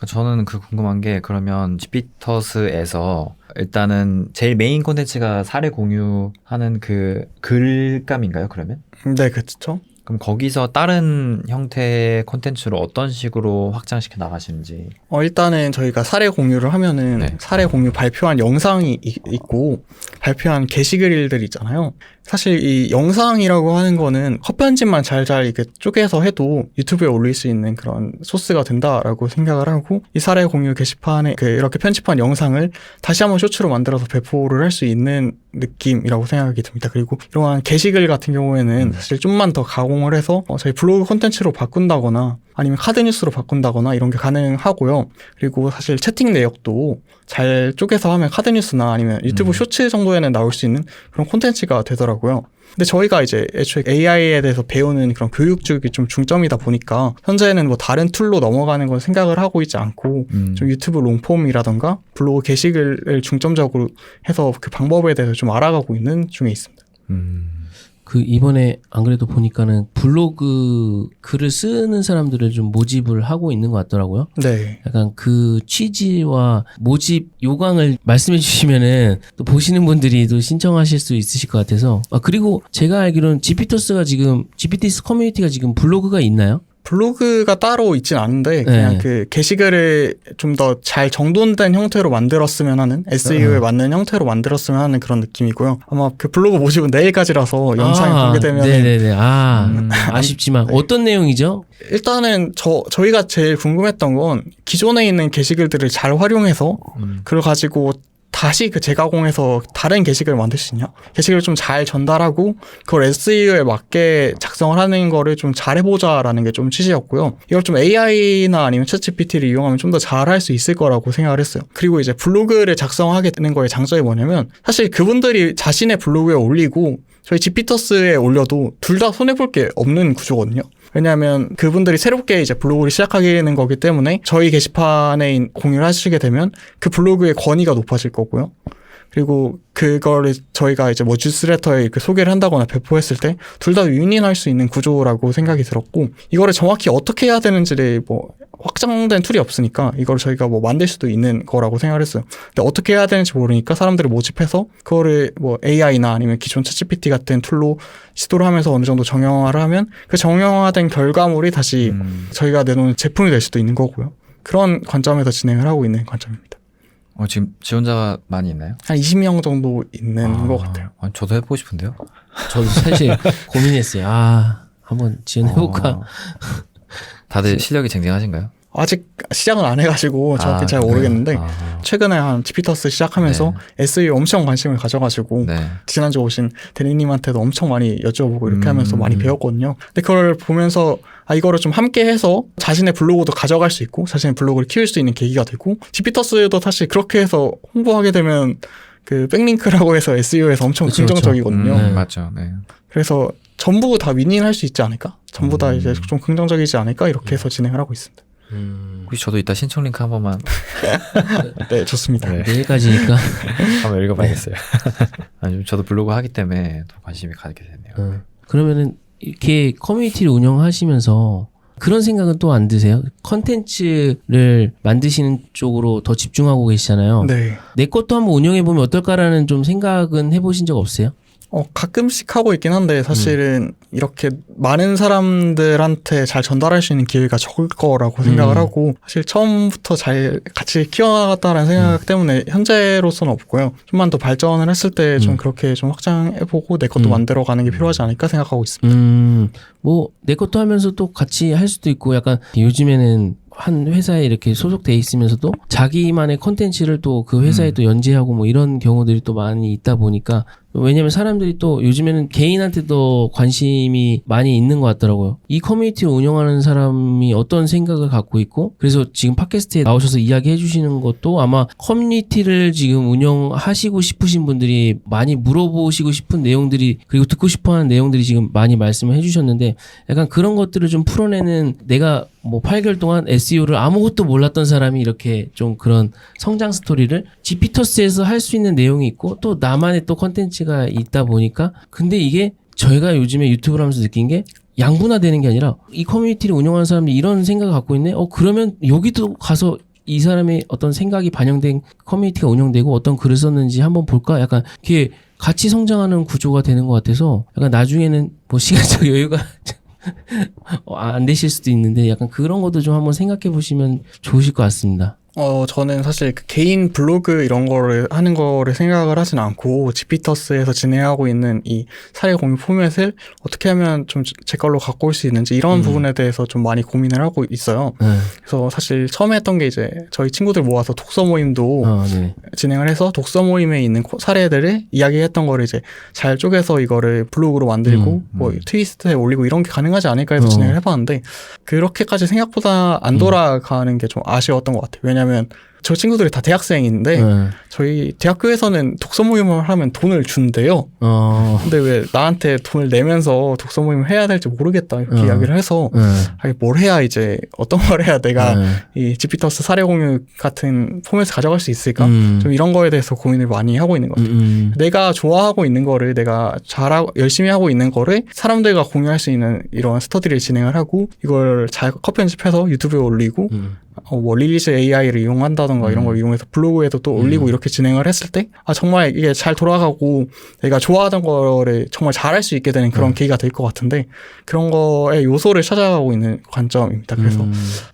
저는 궁금한 게 그러면 GPT에서 일단은 제일 메인 콘텐츠가 사례 공유하는 그 글감인가요, 그러면? 네, 그렇죠. 그럼 거기서 다른 형태의 콘텐츠로 어떤 식으로 확장시켜 나가시는지? 일단은 저희가 사례 공유를 하면은 사례 공유 발표한 영상이 있고 발표한 게시글들이 있잖아요. 사실 이 영상이라고 하는 거는 컷 편집만 잘 이렇게 쪼개서 해도 유튜브에 올릴 수 있는 그런 소스가 된다라고 생각을 하고 이 사례 공유 게시판에 이렇게 편집한 영상을 다시 한번 쇼츠로 만들어서 배포를 할 수 있는 느낌이라고 생각이 듭니다. 그리고 이러한 게시글 같은 경우에는 사실 좀만 더 가공을 해서 저희 블로그 콘텐츠로 바꾼다거나 아니면 카드 뉴스로 바꾼다거나 이런 게 가능하고요. 그리고 사실 채팅 내역도 잘 쪼개서 하면 카드 뉴스나 아니면 유튜브 쇼츠 정도에는 나올 수 있는 그런 콘텐츠가 되더라고요. 근데 저희가 이제 애초에 AI에 대해서 배우는 그런 교육 쪽이 좀 중점이다 보니까 현재는 뭐 다른 툴로 넘어가는 건 생각을 하고 있지 않고 좀 유튜브 롱폼이라던가 블로그 게시글을 중점적으로 해서 그 방법에 대해서 좀 알아가고 있는 중에 있습니다. 그 이번에 안 그래도 보니까는 블로그 글을 쓰는 사람들을 좀 모집을 하고 있는 것 같더라고요. 네. 약간 그 취지와 모집 요강을 말씀해 주시면은 또 보시는 분들이 또 신청하실 수 있으실 것 같아서. 그리고 제가 알기로는 GPT스 커뮤니티가 지금 블로그가 있나요? 블로그가 따로 있진 않은데 그냥 그 게시글을 좀 더 잘 정돈된 형태로 만들었으면 하는 SEO에 맞는 형태로 만들었으면 하는 그런 느낌이고요. 아마 그 블로그 모집은 내일까지라서 영상이 공개되면 네네네. 아쉽지만 어떤 내용이죠? 일단은 저희가 제일 궁금했던 건 기존에 있는 게시글들을 잘 활용해서 그걸 가지고 다시 재가공해서 다른 게시글을 만들 수 있냐? 게시글을 좀 잘 전달하고 그걸 SEO에 맞게 작성을 하는 거를 좀 잘해보자라는 게 좀 취지였고요. 이걸 좀 AI나 아니면 챗GPT를 이용하면 좀 더 잘할 수 있을 거라고 생각을 했어요. 그리고 이제 블로그를 작성하게 되는 거의 장점이 뭐냐면 사실 그분들이 자신의 블로그에 올리고 저희 지피터스에 올려도 둘 다 손해볼 게 없는 구조거든요. 왜냐하면 그분들이 새롭게 이제 블로그를 시작하는 거기 때문에 저희 게시판에 공유를 하시게 되면 그 블로그의 권위가 높아질 거고요. 그리고 그거를 저희가 이제 뭐 뉴스레터에 이렇게 소개를 한다거나 배포했을 때 둘 다 윈윈할 수 있는 구조라고 생각이 들었고, 이거를 정확히 어떻게 해야 되는지를 뭐 확장된 툴이 없으니까 이걸 저희가 뭐 만들 수도 있는 거라고 생각을 했어요. 근데 어떻게 해야 되는지 모르니까 사람들을 모집해서 그거를 뭐 AI나 아니면 기존 챗GPT 같은 툴로 시도를 하면서 어느 정도 정형화를 하면 그 정형화된 결과물이 다시 저희가 내놓은 제품이 될 수도 있는 거고요. 그런 관점에서 진행을 하고 있는 관점입니다. 지금 지원자가 많이 있나요? 한 20명 정도 있는 것 같아요. 저도 해보고 싶은데요. 저도 사실 고민했어요. 한번 지원해볼까. 다들 실력이 쟁쟁하신가요? 아직 시작은 안 해가지고 정확히 잘 모르겠는데 최근에 한 지피터스 시작하면서 SEO에 엄청 관심을 가져가지고 네. 지난주 오신 대리님한테도 엄청 많이 여쭤보고 이렇게 하면서 많이 배웠거든요. 근데 그걸 보면서 이거를 좀 함께 해서 자신의 블로그도 가져갈 수 있고 자신의 블로그를 키울 수 있는 계기가 되고, 지피터스도 사실 그렇게 해서 홍보하게 되면 그 백링크라고 해서 SEO에서 엄청 그쵸, 긍정적이거든요. 네. 맞죠. 네. 그래서 전부 다 윈윈할 수 있지 않을까? 전부 다 이제 좀 긍정적이지 않을까? 이렇게 해서 진행을 하고 있습니다. 혹시 저도 이따 신청 링크 한 번만 네, 좋습니다. 네. 내일까지니까. 한번 읽어봐야겠어요. 저도 블로그 하기 때문에 더 관심이 가게 됐네요. 그러면은 이렇게 커뮤니티를 운영하시면서 그런 생각은 또 안 드세요? 컨텐츠를 만드시는 쪽으로 더 집중하고 계시잖아요. 네. 내 것도 한번 운영해보면 어떨까라는 좀 생각은 해보신 적 없어요? 가끔씩 하고 있긴 한데 사실은 이렇게 많은 사람들한테 잘 전달할 수 있는 기회가 적을 거라고 생각을 하고, 사실 처음부터 잘 같이 키워나갔다라는 생각 때문에 현재로서는 없고요. 좀만 더 발전을 했을 때 좀 그렇게 좀 확장해보고 내 것도 만들어가는 게 필요하지 않을까 생각하고 있습니다. 뭐 내 것도 하면서 또 같이 할 수도 있고, 약간 요즘에는 한 회사에 이렇게 소속돼 있으면서도 자기만의 컨텐츠를 또 그 회사에 또 연재하고 뭐 이런 경우들이 또 많이 있다 보니까, 왜냐면 사람들이 또 요즘에는 개인한테도 관심이 많이 있는 것 같더라고요. 이 커뮤니티를 운영하는 사람이 어떤 생각을 갖고 있고, 그래서 지금 팟캐스트에 나오셔서 이야기해 주시는 것도 아마 커뮤니티를 지금 운영하시고 싶으신 분들이 많이 물어보시고 싶은 내용들이, 그리고 듣고 싶어 하는 내용들이 지금 많이 말씀을 해 주셨는데, 약간 그런 것들을 좀 풀어내는, 내가 뭐 8개월 동안 SEO를 아무것도 몰랐던 사람이 이렇게 좀 그런 성장 스토리를 지피터스에서 할 수 있는 내용이 있고, 또 나만의 또 컨텐츠가 있다 보니까, 근데 이게 저희가 요즘에 유튜브를 하면서 느낀 게 양분화되는 게 아니라 이 커뮤니티를 운영하는 사람들이 이런 생각을 갖고 있네? 그러면 여기도 가서 이 사람의 어떤 생각이 반영된 커뮤니티가 운영되고 어떤 글을 썼는지 한번 볼까? 약간 이렇게 같이 성장하는 구조가 되는 것 같아서, 약간 나중에는 뭐 시간적 여유가 안 되실 수도 있는데 약간 그런 것도 좀 한번 생각해 보시면 좋으실 것 같습니다. 저는 사실 그 개인 블로그 이런 거를 하는 거를 생각을 하진 않고, 지피터스에서 진행하고 있는 이 사례 공유 포맷을 어떻게 하면 좀 제 걸로 갖고 올 수 있는지 이런 부분에 대해서 좀 많이 고민을 하고 있어요. 그래서 사실 처음에 했던 게 이제 저희 친구들 모아서 독서 모임도 진행을 해서 독서 모임에 있는 사례들을 이야기했던 거를 이제 잘 쪼개서 이거를 블로그로 만들고 뭐 트위스트에 올리고 이런 게 가능하지 않을까 해서 진행을 해봤는데, 그렇게까지 생각보다 안 돌아가는 게 좀 아쉬웠던 것 같아요. 왜냐면 저 친구들이 다 대학생인데 저희 대학교에서는 독서 모임을 하면 돈을 준대요. 근데 왜 나한테 돈을 내면서 독서 모임을 해야 될지 모르겠다 이렇게 이야기를 해서 뭘 해야, 이제 어떤 걸 해야 내가 이 지피터스 사례 공유 같은 포맷을 가져갈 수 있을까? 좀 이런 거에 대해서 고민을 많이 하고 있는 것 같아요. 내가 좋아하고 있는 거를, 내가 잘하고 열심히 하고 있는 거를 사람들과 공유할 수 있는 이런 스터디를 진행을 하고, 이걸 잘 컷 편집해서 유튜브에 올리고 뭐 리리즈 AI를 이용한다던가 이런 걸 이용해서 블로그에도 또 올리고 이렇게 진행을 했을 때 정말 이게 잘 돌아가고 내가 좋아하던 거를 정말 잘할 수 있게 되는 그런 계기가 될 것 같은데, 그런 거에 요소를 찾아가고 있는 관점입니다. 그래서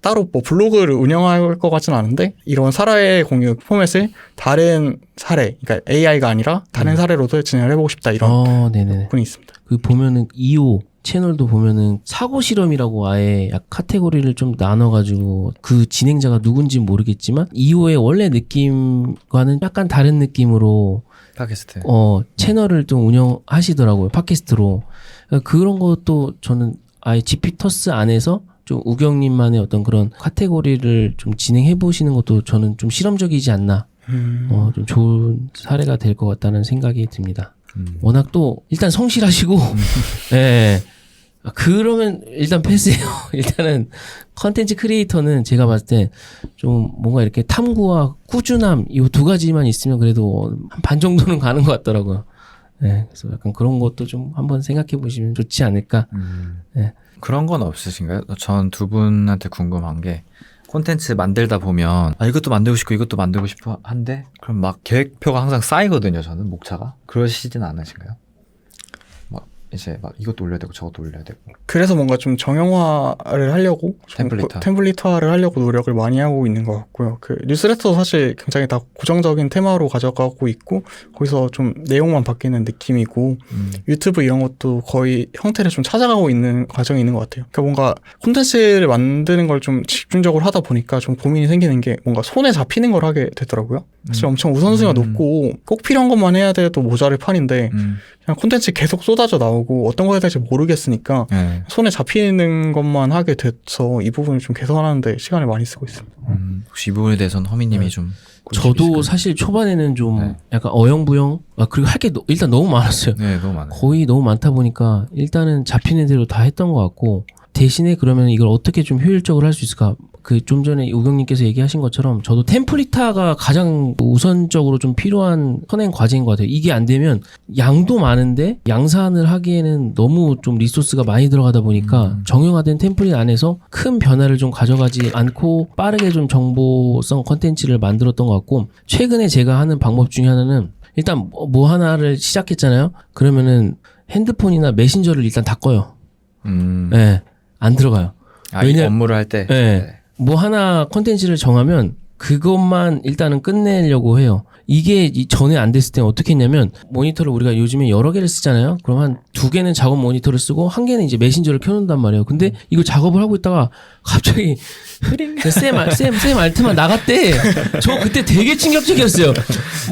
따로 뭐 블로그를 운영할 것 같지는 않은데, 이런 사례 공유 포맷을 다른 사례, 그러니까 AI가 아니라 다른 사례로도 진행을 해보고 싶다, 이런 부분이 있습니다. 그 보면은 2호 채널도 보면은 사고 실험이라고 아예 카테고리를 좀 나눠가지고, 그 진행자가 누군지 모르겠지만 2호의 원래 느낌과는 약간 다른 느낌으로 팟캐스트 채널을 좀 운영하시더라고요, 팟캐스트로. 그런 것도 저는 아예 지피터스 안에서 좀 우경님만의 어떤 그런 카테고리를 좀 진행해 보시는 것도 저는 좀 실험적이지 않나, 좀 좋은 사례가 될 것 같다는 생각이 듭니다. 워낙 또 일단 성실하시고 예. 그러면 일단 패스해요. 일단은 컨텐츠 크리에이터는 제가 봤을 때 좀 뭔가 이렇게 탐구와 꾸준함 이 두 가지만 있으면 그래도 한 반 정도는 가는 것 같더라고요. 네, 그래서 약간 그런 것도 좀 한번 생각해 보시면 좋지 않을까. 네. 그런 건 없으신가요? 전 두 분한테 궁금한 게 콘텐츠 만들다 보면 이것도 만들고 싶고 이것도 만들고 싶어 한데 그럼 막 계획표가 항상 쌓이거든요. 저는 목차가 그러시진 않으신가요? 막 이제 막 이것도 올려야 되고 저것도 올려야 되고 그래서 뭔가 좀 정형화를 하려고 템플릿화를 하려고 노력을 많이 하고 있는 것 같고요. 그 뉴스레터도 사실 굉장히 다 고정적인 테마로 가져가고 있고 거기서 좀 내용만 바뀌는 느낌이고 유튜브 이런 것도 거의 형태를 좀 찾아가고 있는 과정이 있는 것 같아요. 그러니까 뭔가 콘텐츠를 만드는 걸 좀 집중적으로 하다 보니까 좀 고민이 생기는 게 뭔가 손에 잡히는 걸 하게 되더라고요. 사실 엄청 우선순위가 높고 꼭 필요한 것만 해야 돼도 모자랄 판인데 그냥 콘텐츠 계속 쏟아져 나오고 어떤 거 해야 될지 모르겠으니까 손에 잡히는 것만 하게 돼서 이 부분을 좀 개선하는데 시간을 많이 쓰고 있습니다. 혹시 이 부분에 대해서는 허민님이 네. 좀 저도 사실 초반에는 좀 네. 약간 어영부영 그리고 할 게 일단 너무 많았어요. 네, 너무 많아요. 거의 너무 많다 보니까 일단은 잡히는 대로 다 했던 것 같고 대신에 그러면 이걸 어떻게 좀 효율적으로 할 수 있을까? 그 좀 전에 우경님께서 얘기하신 것처럼 저도 템플릿화가 가장 우선적으로 좀 필요한 선행 과제인 것 같아요. 이게 안 되면 양도 많은데 양산을 하기에는 너무 좀 리소스가 많이 들어가다 보니까 정형화된 템플릿 안에서 큰 변화를 좀 가져가지 않고 빠르게 좀 정보성 컨텐츠를 만들었던 것 같고 최근에 제가 하는 방법 중에 하나는 일단 뭐 하나를 시작했잖아요. 그러면은 핸드폰이나 메신저를 일단 다 꺼요. 네, 안 들어가요. 이 업무를 할 때. 네. 뭐 하나 컨텐츠를 정하면 그것만 일단은 끝내려고 해요. 이게 전에 안 됐을 때 어떻게 했냐면 모니터를 우리가 요즘에 여러 개를 쓰잖아요. 그럼 한 두 개는 작업 모니터를 쓰고 한 개는 이제 메신저를 켜놓는단 말이에요. 근데 이거 작업을 하고 있다가 갑자기 쌤 알트만 나갔대. 저 그때 되게 충격적이었어요.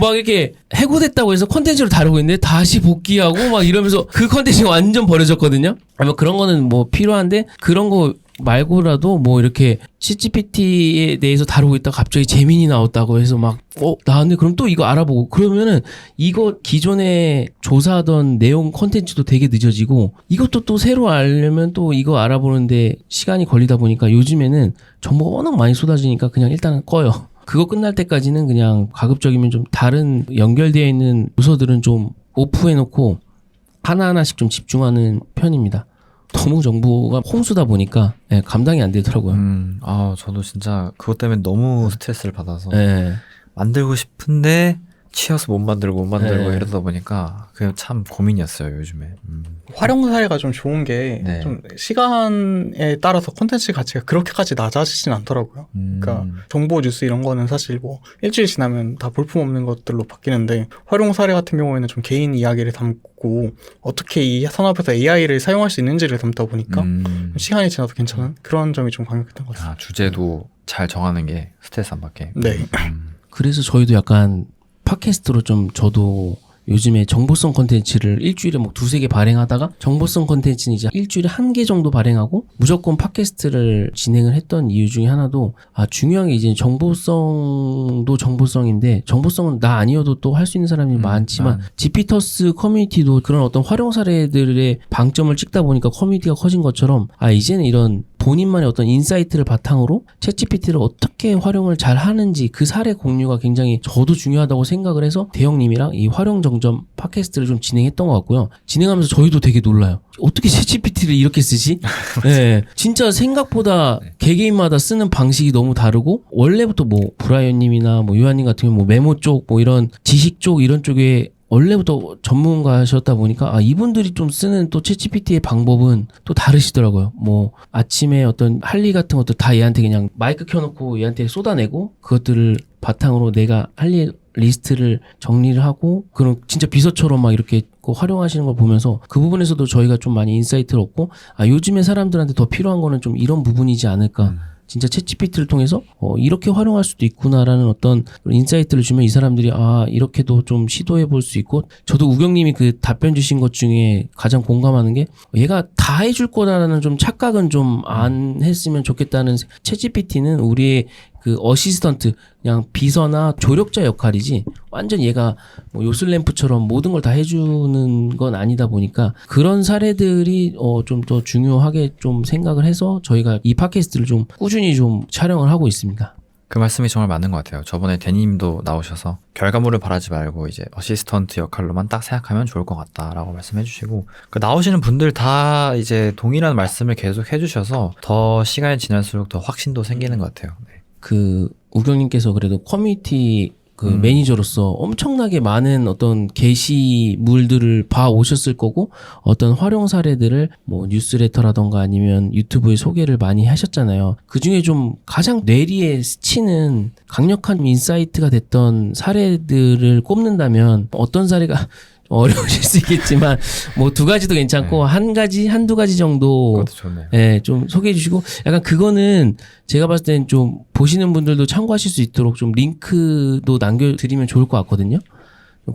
막 이렇게 해고됐다고 해서 컨텐츠를 다루고 있는데 다시 복귀하고 막 이러면서 그 컨텐츠가 완전 버려졌거든요. 뭐 그런 거는 뭐 필요한데 그런 거 말고라도 뭐 이렇게 ChatGPT에 대해서 다루고 있다가 갑자기 재민이 나왔다고 해서 막 나왔네 그럼 또 이거 알아보고 그러면은 이거 기존에 조사하던 내용 컨텐츠도 되게 늦어지고 이것도 또 새로 알려면 또 이거 알아보는데 시간이 걸리다 보니까 요즘에는 정보가 워낙 많이 쏟아지니까 그냥 일단은 꺼요. 그거 끝날 때까지는 그냥 가급적이면 좀 다른 연결되어 있는 부서들은 좀 오프해놓고 하나하나씩 좀 집중하는 편입니다. 너무 정보가 홍수다 보니까 감당이 안 되더라고요. 저도 진짜 그것 때문에 너무 스트레스를 받아서 네. 만들고 싶은데 치여서 못 만들고 네. 이러다 보니까 그게 참 고민이었어요 요즘에. 활용 사례가 좀 좋은 게 네. 좀 시간에 따라서 콘텐츠 가치가 그렇게까지 낮아지진 않더라고요. 그러니까 정보 뉴스 이런 거는 사실 뭐 일주일 지나면 다 볼품없는 것들로 바뀌는데 활용 사례 같은 경우에는 좀 개인 이야기를 담고 어떻게 이 산업에서 AI를 사용할 수 있는지를 담다 보니까 시간이 지나도 괜찮은 그런 점이 좀 강력했던 것 같아요. 주제도 잘 정하는 게 스트레스 안 받게. 네. 그래서 저희도 약간 팟캐스트로 좀 저도 요즘에 정보성 콘텐츠를 일주일에 뭐 두세 개 발행하다가 정보성 콘텐츠는 이제 일주일에 한 개 정도 발행하고 무조건 팟캐스트를 진행을 했던 이유 중에 하나도 중요한 게 이제 정보성도 정보성인데 정보성은 나 아니어도 또 할 수 있는 사람이 많지만 지피터스 커뮤니티도 그런 어떤 활용 사례들의 방점을 찍다 보니까 커뮤니티가 커진 것처럼 이제는 이런 본인만의 어떤 인사이트를 바탕으로 챗GPT를 어떻게 활용을 잘 하는지 그 사례 공유가 굉장히 저도 중요하다고 생각을 해서 대형님이랑 이 활용 정점 팟캐스트를 좀 진행했던 것 같고요. 진행하면서 저희도 되게 놀라요. 어떻게 챗GPT를 이렇게 쓰지? 네, 진짜 생각보다 개개인마다 쓰는 방식이 너무 다르고 원래부터 뭐 브라이언님이나 뭐 요한님 같은 경우 뭐 메모 쪽 뭐 이런 지식 쪽 이런 쪽에 원래부터 전문가셨다 보니까 이분들이 좀 쓰는 또 챗GPT의 방법은 또 다르시더라고요. 뭐 아침에 어떤 할 일 같은 것도 다 얘한테 그냥 마이크 켜놓고 얘한테 쏟아내고 그것들을 바탕으로 내가 할 일 리스트를 정리를 하고 그런 진짜 비서처럼 막 이렇게 활용하시는 걸 보면서 그 부분에서도 저희가 좀 많이 인사이트를 얻고 요즘에 사람들한테 더 필요한 거는 좀 이런 부분이지 않을까. 진짜 챗GPT를 통해서 이렇게 활용할 수도 있구나라는 어떤 인사이트를 주면 이 사람들이 이렇게도 좀 시도해 볼 수 있고 저도 우경님이 그 답변 주신 것 중에 가장 공감하는 게 얘가 다 해줄 거다라는 좀 착각은 좀 안 했으면 좋겠다는 챗GPT는 우리의 그 어시스턴트 그냥 비서나 조력자 역할이지 완전 얘가 뭐 요술램프처럼 모든 걸 다 해주는 건 아니다 보니까 그런 사례들이 좀 더 중요하게 좀 생각을 해서 저희가 이 팟캐스트를 좀 꾸준히 좀 촬영을 하고 있습니다. 그 말씀이 정말 맞는 것 같아요. 저번에 데님도 나오셔서 결과물을 바라지 말고 이제 어시스턴트 역할로만 딱 생각하면 좋을 것 같다라고 말씀해 주시고 그 나오시는 분들 다 이제 동일한 말씀을 계속 해주셔서 더 시간이 지날수록 더 확신도 생기는 것 같아요. 네. 그 우경님께서 그래도 커뮤니티 그 매니저로서 엄청나게 많은 어떤 게시물들을 봐 오셨을 거고 어떤 활용 사례들을 뭐 뉴스레터라던가 아니면 유튜브에 소개를 많이 하셨잖아요. 그 중에 좀 가장 뇌리에 스치는 강력한 인사이트가 됐던 사례들을 꼽는다면 어떤 사례가 어려우실 수 있겠지만 뭐 두 가지도 괜찮고 한두 가지 정도 그것도 좋네요. 예, 좀 소개해 주시고 약간 그거는 제가 봤을 때는 좀 보시는 분들도 참고하실 수 있도록 좀 링크도 남겨드리면 좋을 것 같거든요.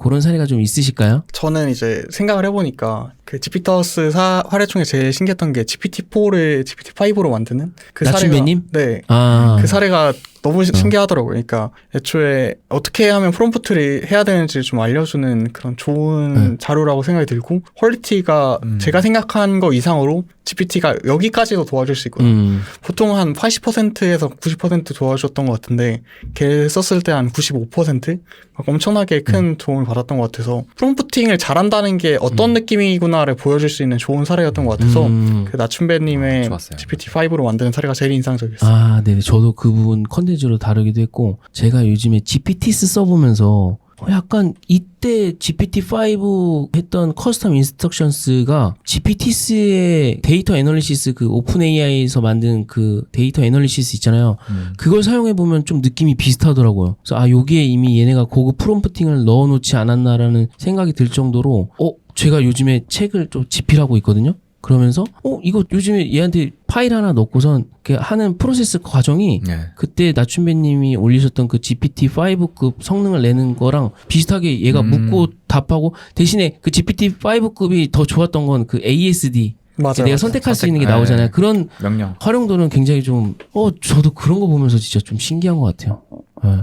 그런 사례가 좀 있으실까요? 저는 이제 생각을 해보니까 그 지피터스 사례 중에 제일 신기했던 게 GPT-4를 GPT-5로 만드는 그 나춘배님? 사례가 네. 아, 그 사례가 너무 신기하더라고요. 그러니까 애초에 어떻게 하면 프롬프트를 해야 되는지 좀 알려주는 그런 좋은 자료라고 생각이 들고 퀄리티가 제가 생각한 거 이상으로 GPT가 여기까지도 도와줄 수 있거든요. 보통 한 80%에서 90% 도와줬던 것 같은데 걔 썼을 때 한 95% 막 엄청나게 큰 도움을 받았던 것 같아서 프롬프팅을 잘한다는 게 어떤 느낌이구나를 보여줄 수 있는 좋은 사례였던 것 같아서 그 나춘배님의 좋았어요. GPT-5로 만드는 사례가 제일 인상적이었어요. 아, 네. 저도 그 부분 컨텐츠로 다루기도 했고, 제가 요즘에 GPTs 써보면서 약간 이때 GPT-5 했던 커스텀 인스트럭션스가 GPTs의 데이터 애널리시스 그 오픈 AI에서 만든 그 데이터 애널리시스 있잖아요. 그걸 사용해보면 좀 느낌이 비슷하더라고요. 그래서 여기에 이미 얘네가 고급 프롬프팅을 넣어놓지 않았나라는 생각이 들 정도로, 제가 요즘에 책을 좀 집필하고 있거든요. 그러면서 이거 요즘에 얘한테 파일 하나 넣고선 이렇게 하는 프로세스 과정이 네. 그때 나춘배님이 올리셨던 그 GPT-5급 성능을 내는 거랑 비슷하게 얘가 묻고 답하고 대신에 그 GPT-5급이 더 좋았던 건 그 ASD 맞아요. 내가 선택할 수 있는 게 나오잖아요. 그런 명령. 활용도는 굉장히 좀 저도 그런 거 보면서 진짜 좀 신기한 것 같아요.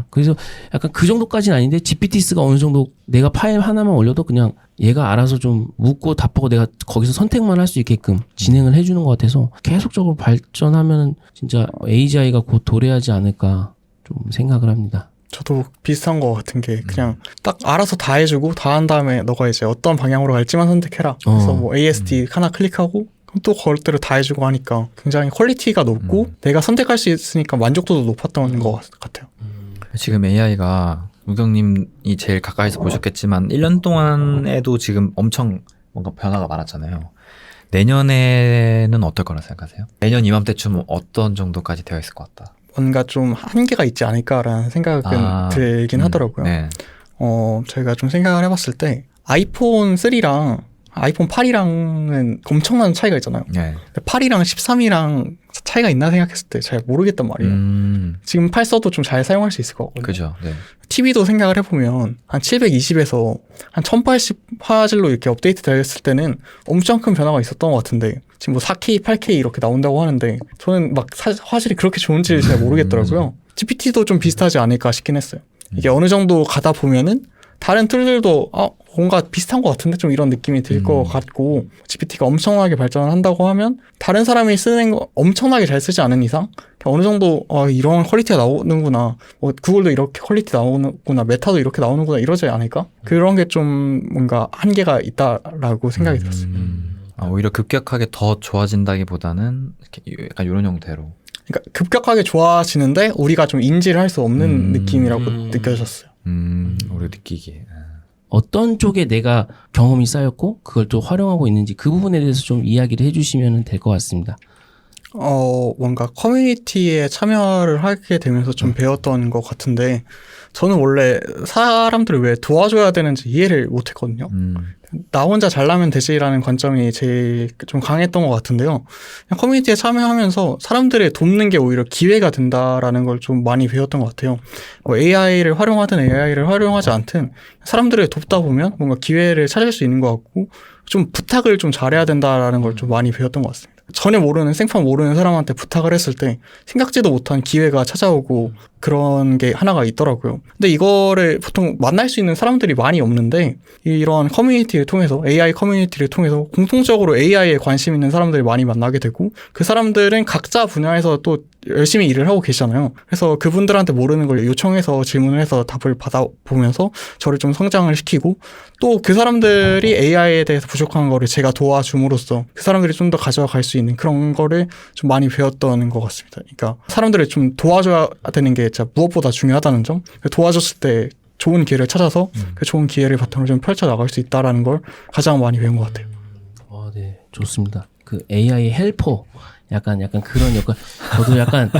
그래서 약간 그 정도까지는 아닌데 GPTs가 어느 정도 내가 파일 하나만 올려도 그냥 얘가 알아서 좀 묻고 답하고 내가 거기서 선택만 할 수 있게끔 진행을 해주는 것 같아서 계속적으로 발전하면 진짜 AGI가 곧 도래하지 않을까 좀 생각을 합니다. 저도 비슷한 것 같은 게 그냥 딱 알아서 다 해주고 다 한 다음에 너가 이제 어떤 방향으로 갈지만 선택해라. 그래서 뭐 ASD 하나 클릭하고 그럼 또 그것들을 다 해주고 하니까 굉장히 퀄리티가 높고 내가 선택할 수 있으니까 만족도도 높았던 것 같아요. 지금 AI가 우경님이 제일 가까이서 보셨겠지만 1년 동안에도 지금 엄청 뭔가 변화가 많았잖아요. 내년에는 어떨 거라 생각하세요? 내년 이맘때쯤 어떤 정도까지 되어 있을 것 같다? 뭔가 좀 한계가 있지 않을까라는 생각은 들긴 하더라고요. 네. 저희가 좀 생각을 해봤을 때 아이폰 3랑 아이폰 8이랑은 엄청난 차이가 있잖아요. 네. 8이랑 13이랑 차이가 있나 생각했을 때 잘 모르겠단 말이에요. 지금 8 써도 좀 잘 사용할 수 있을 것 같거든요. 그죠. 네. TV도 생각을 해보면 한 720에서 한 1080 화질로 이렇게 업데이트 되었을 때는 엄청 큰 변화가 있었던 것 같은데 지금 뭐 4K, 8K 이렇게 나온다고 하는데 저는 막 화질이 그렇게 좋은지 잘 모르겠더라고요. GPT도 좀 비슷하지 않을까 싶긴 했어요. 이게 어느 정도 가다 보면은 다른 툴들도 뭔가 비슷한 것 같은데 좀 이런 느낌이 들 것 같고 GPT가 엄청나게 발전을 한다고 하면 다른 사람이 쓰는 거 엄청나게 잘 쓰지 않은 이상 어느 정도 이런 퀄리티가 나오는구나 구글도 이렇게 퀄리티 나오는구나 메타도 이렇게 나오는구나 이러지 않을까? 그런 게 좀 뭔가 한계가 있다라고 생각이 들었어요. 오히려 급격하게 더 좋아진다기보다는 이렇게 약간 이런 형태로 그러니까 급격하게 좋아지는데 우리가 좀 인지를 할 수 없는 느낌이라고 느껴졌어요. 우리 느끼기에 어떤 쪽에 내가 경험이 쌓였고 그걸 또 활용하고 있는지 그 부분에 대해서 좀 이야기를 해주시면 될 것 같습니다. 뭔가 커뮤니티에 참여를 하게 되면서 좀 배웠던 것 같은데 저는 원래 사람들을 왜 도와줘야 되는지 이해를 못했거든요. 나 혼자 잘나면 되지라는 관점이 제일 좀 강했던 것 같은데요. 그냥 커뮤니티에 참여하면서 사람들을 돕는 게 오히려 기회가 된다라는 걸 좀 많이 배웠던 것 같아요. 뭐 AI를 활용하든 AI를 활용하지 않든 사람들을 돕다 보면 뭔가 기회를 찾을 수 있는 것 같고 좀 부탁을 좀 잘해야 된다라는 걸 좀 많이 배웠던 것 같습니다. 전혀 모르는 생판 모르는 사람한테 부탁을 했을 때 생각지도 못한 기회가 찾아오고 그런 게 하나가 있더라고요. 근데 이거를 보통 만날 수 있는 사람들이 많이 없는데 이런 커뮤니티를 통해서 AI 커뮤니티를 통해서 공통적으로 AI에 관심 있는 사람들이 많이 만나게 되고 그 사람들은 각자 분야에서 또 열심히 일을 하고 계시잖아요. 그래서 그분들한테 모르는 걸 요청해서 질문을 해서 답을 받아보면서 저를 좀 성장을 시키고 또 그 사람들이 AI에 대해서 부족한 거를 제가 도와줌으로써 그 사람들이 좀 더 가져갈 수 있는 그런 거를 좀 많이 배웠던 것 같습니다. 그러니까 사람들을 좀 도와줘야 되는 게 진짜 무엇보다 중요하다는 점, 도와줬을 때 좋은 기회를 찾아서 그 좋은 기회를 바탕으로 좀 펼쳐나갈 수 있다라는 걸 가장 많이 배운 것 같아요. 네, 좋습니다. 그 AI 헬퍼 약간 그런 역할. 저도 약간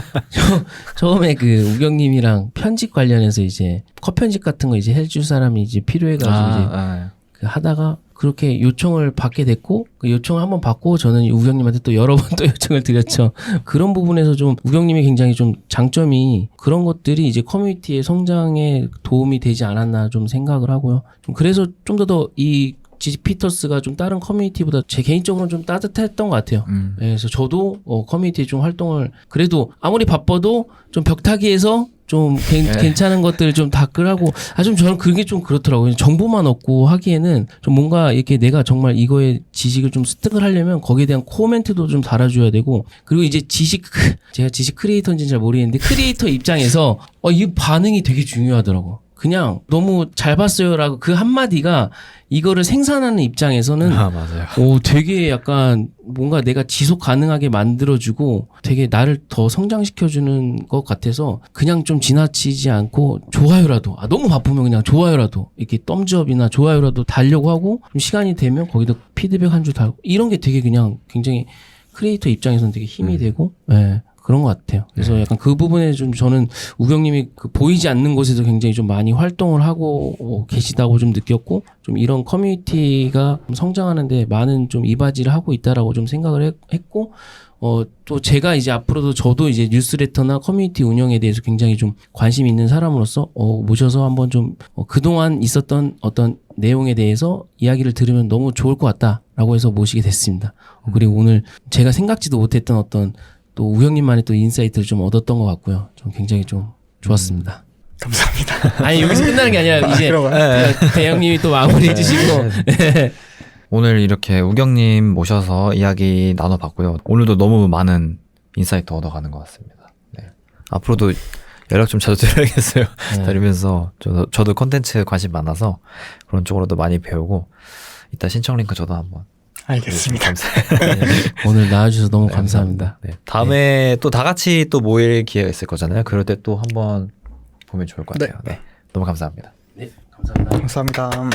처음에 그 우경님이랑 편집 관련해서 이제 컷 편집 같은 거 이제 해줄 사람이 이제 필요해가지고 그 하다가 그렇게 요청을 받게 됐고 그 요청을 한번 받고 저는 우경님한테 또 여러 번 또 요청을 드렸죠. 그런 부분에서 좀 우경님이 굉장히 좀 장점이 그런 것들이 이제 커뮤니티의 성장에 도움이 되지 않았나 좀 생각을 하고요. 좀 그래서 좀 더 이 지피터스가 좀 다른 커뮤니티보다 제 개인적으로는 좀 따뜻했던 것 같아요. 네, 그래서 저도 커뮤니티에 좀 활동을 그래도 아무리 바빠도 좀 벽타기에서 좀 괜찮은 것들 좀 다끌하고 좀 저는 그게 좀 그렇더라고요. 정보만 얻고 하기에는 좀 뭔가 이렇게 내가 정말 이거에 지식을 좀 습득을 하려면 거기에 대한 코멘트도 좀 달아줘야 되고 그리고 이제 제가 지식 크리에이터인지는 잘 모르겠는데 크리에이터 입장에서 이 반응이 되게 중요하더라고. 그냥 너무 잘 봤어요라고 그 한마디가 이거를 생산하는 입장에서는 맞아요. 되게 약간 뭔가 내가 지속 가능하게 만들어주고 되게 나를 더 성장시켜주는 것 같아서 그냥 좀 지나치지 않고 좋아요라도 너무 바쁘면 그냥 좋아요라도 이렇게 덤즈업이나 좋아요라도 달려고 하고 좀 시간이 되면 거기다 피드백 한 줄 달고 이런 게 되게 그냥 굉장히 크리에이터 입장에서는 되게 힘이 되고 그런 것 같아요. 그래서 약간 그 부분에 좀 저는 우경님이 그 보이지 않는 곳에서 굉장히 좀 많이 활동을 하고 계시다고 좀 느꼈고 좀 이런 커뮤니티가 좀 성장하는데 많은 좀 이바지를 하고 있다라고 좀 생각을 했고 또 제가 이제 앞으로도 저도 이제 뉴스레터나 커뮤니티 운영에 대해서 굉장히 좀 관심 있는 사람으로서 모셔서 한번 좀 그동안 있었던 어떤 내용에 대해서 이야기를 들으면 너무 좋을 것 같다라고 해서 모시게 됐습니다. 그리고 오늘 제가 생각지도 못했던 어떤 또 우형님만의 또 인사이트를 좀 얻었던 것 같고요. 좀 굉장히 좀 좋았습니다. 감사합니다. 아니 여기서 끝나는 게 아니라 이제 대형님이 또 마무리해 주시고 오늘 이렇게 우경님 모셔서 이야기 나눠봤고요. 오늘도 너무 많은 인사이트 얻어가는 것 같습니다. 네. 앞으로도 연락 좀 자주 드려야겠어요. 다니면서 저도 콘텐츠 관심 많아서 그런 쪽으로도 많이 배우고 이따 신청 링크 저도 한번. 알겠습니다. 오늘 나와주셔서 너무 감사합니다. 네. 다음에 또 다 같이 또 모일 기회가 있을 거잖아요. 그럴 때 또 한번 보면 좋을 것 같아요. 네. 너무 감사합니다. 네, 감사합니다. 감사합니다.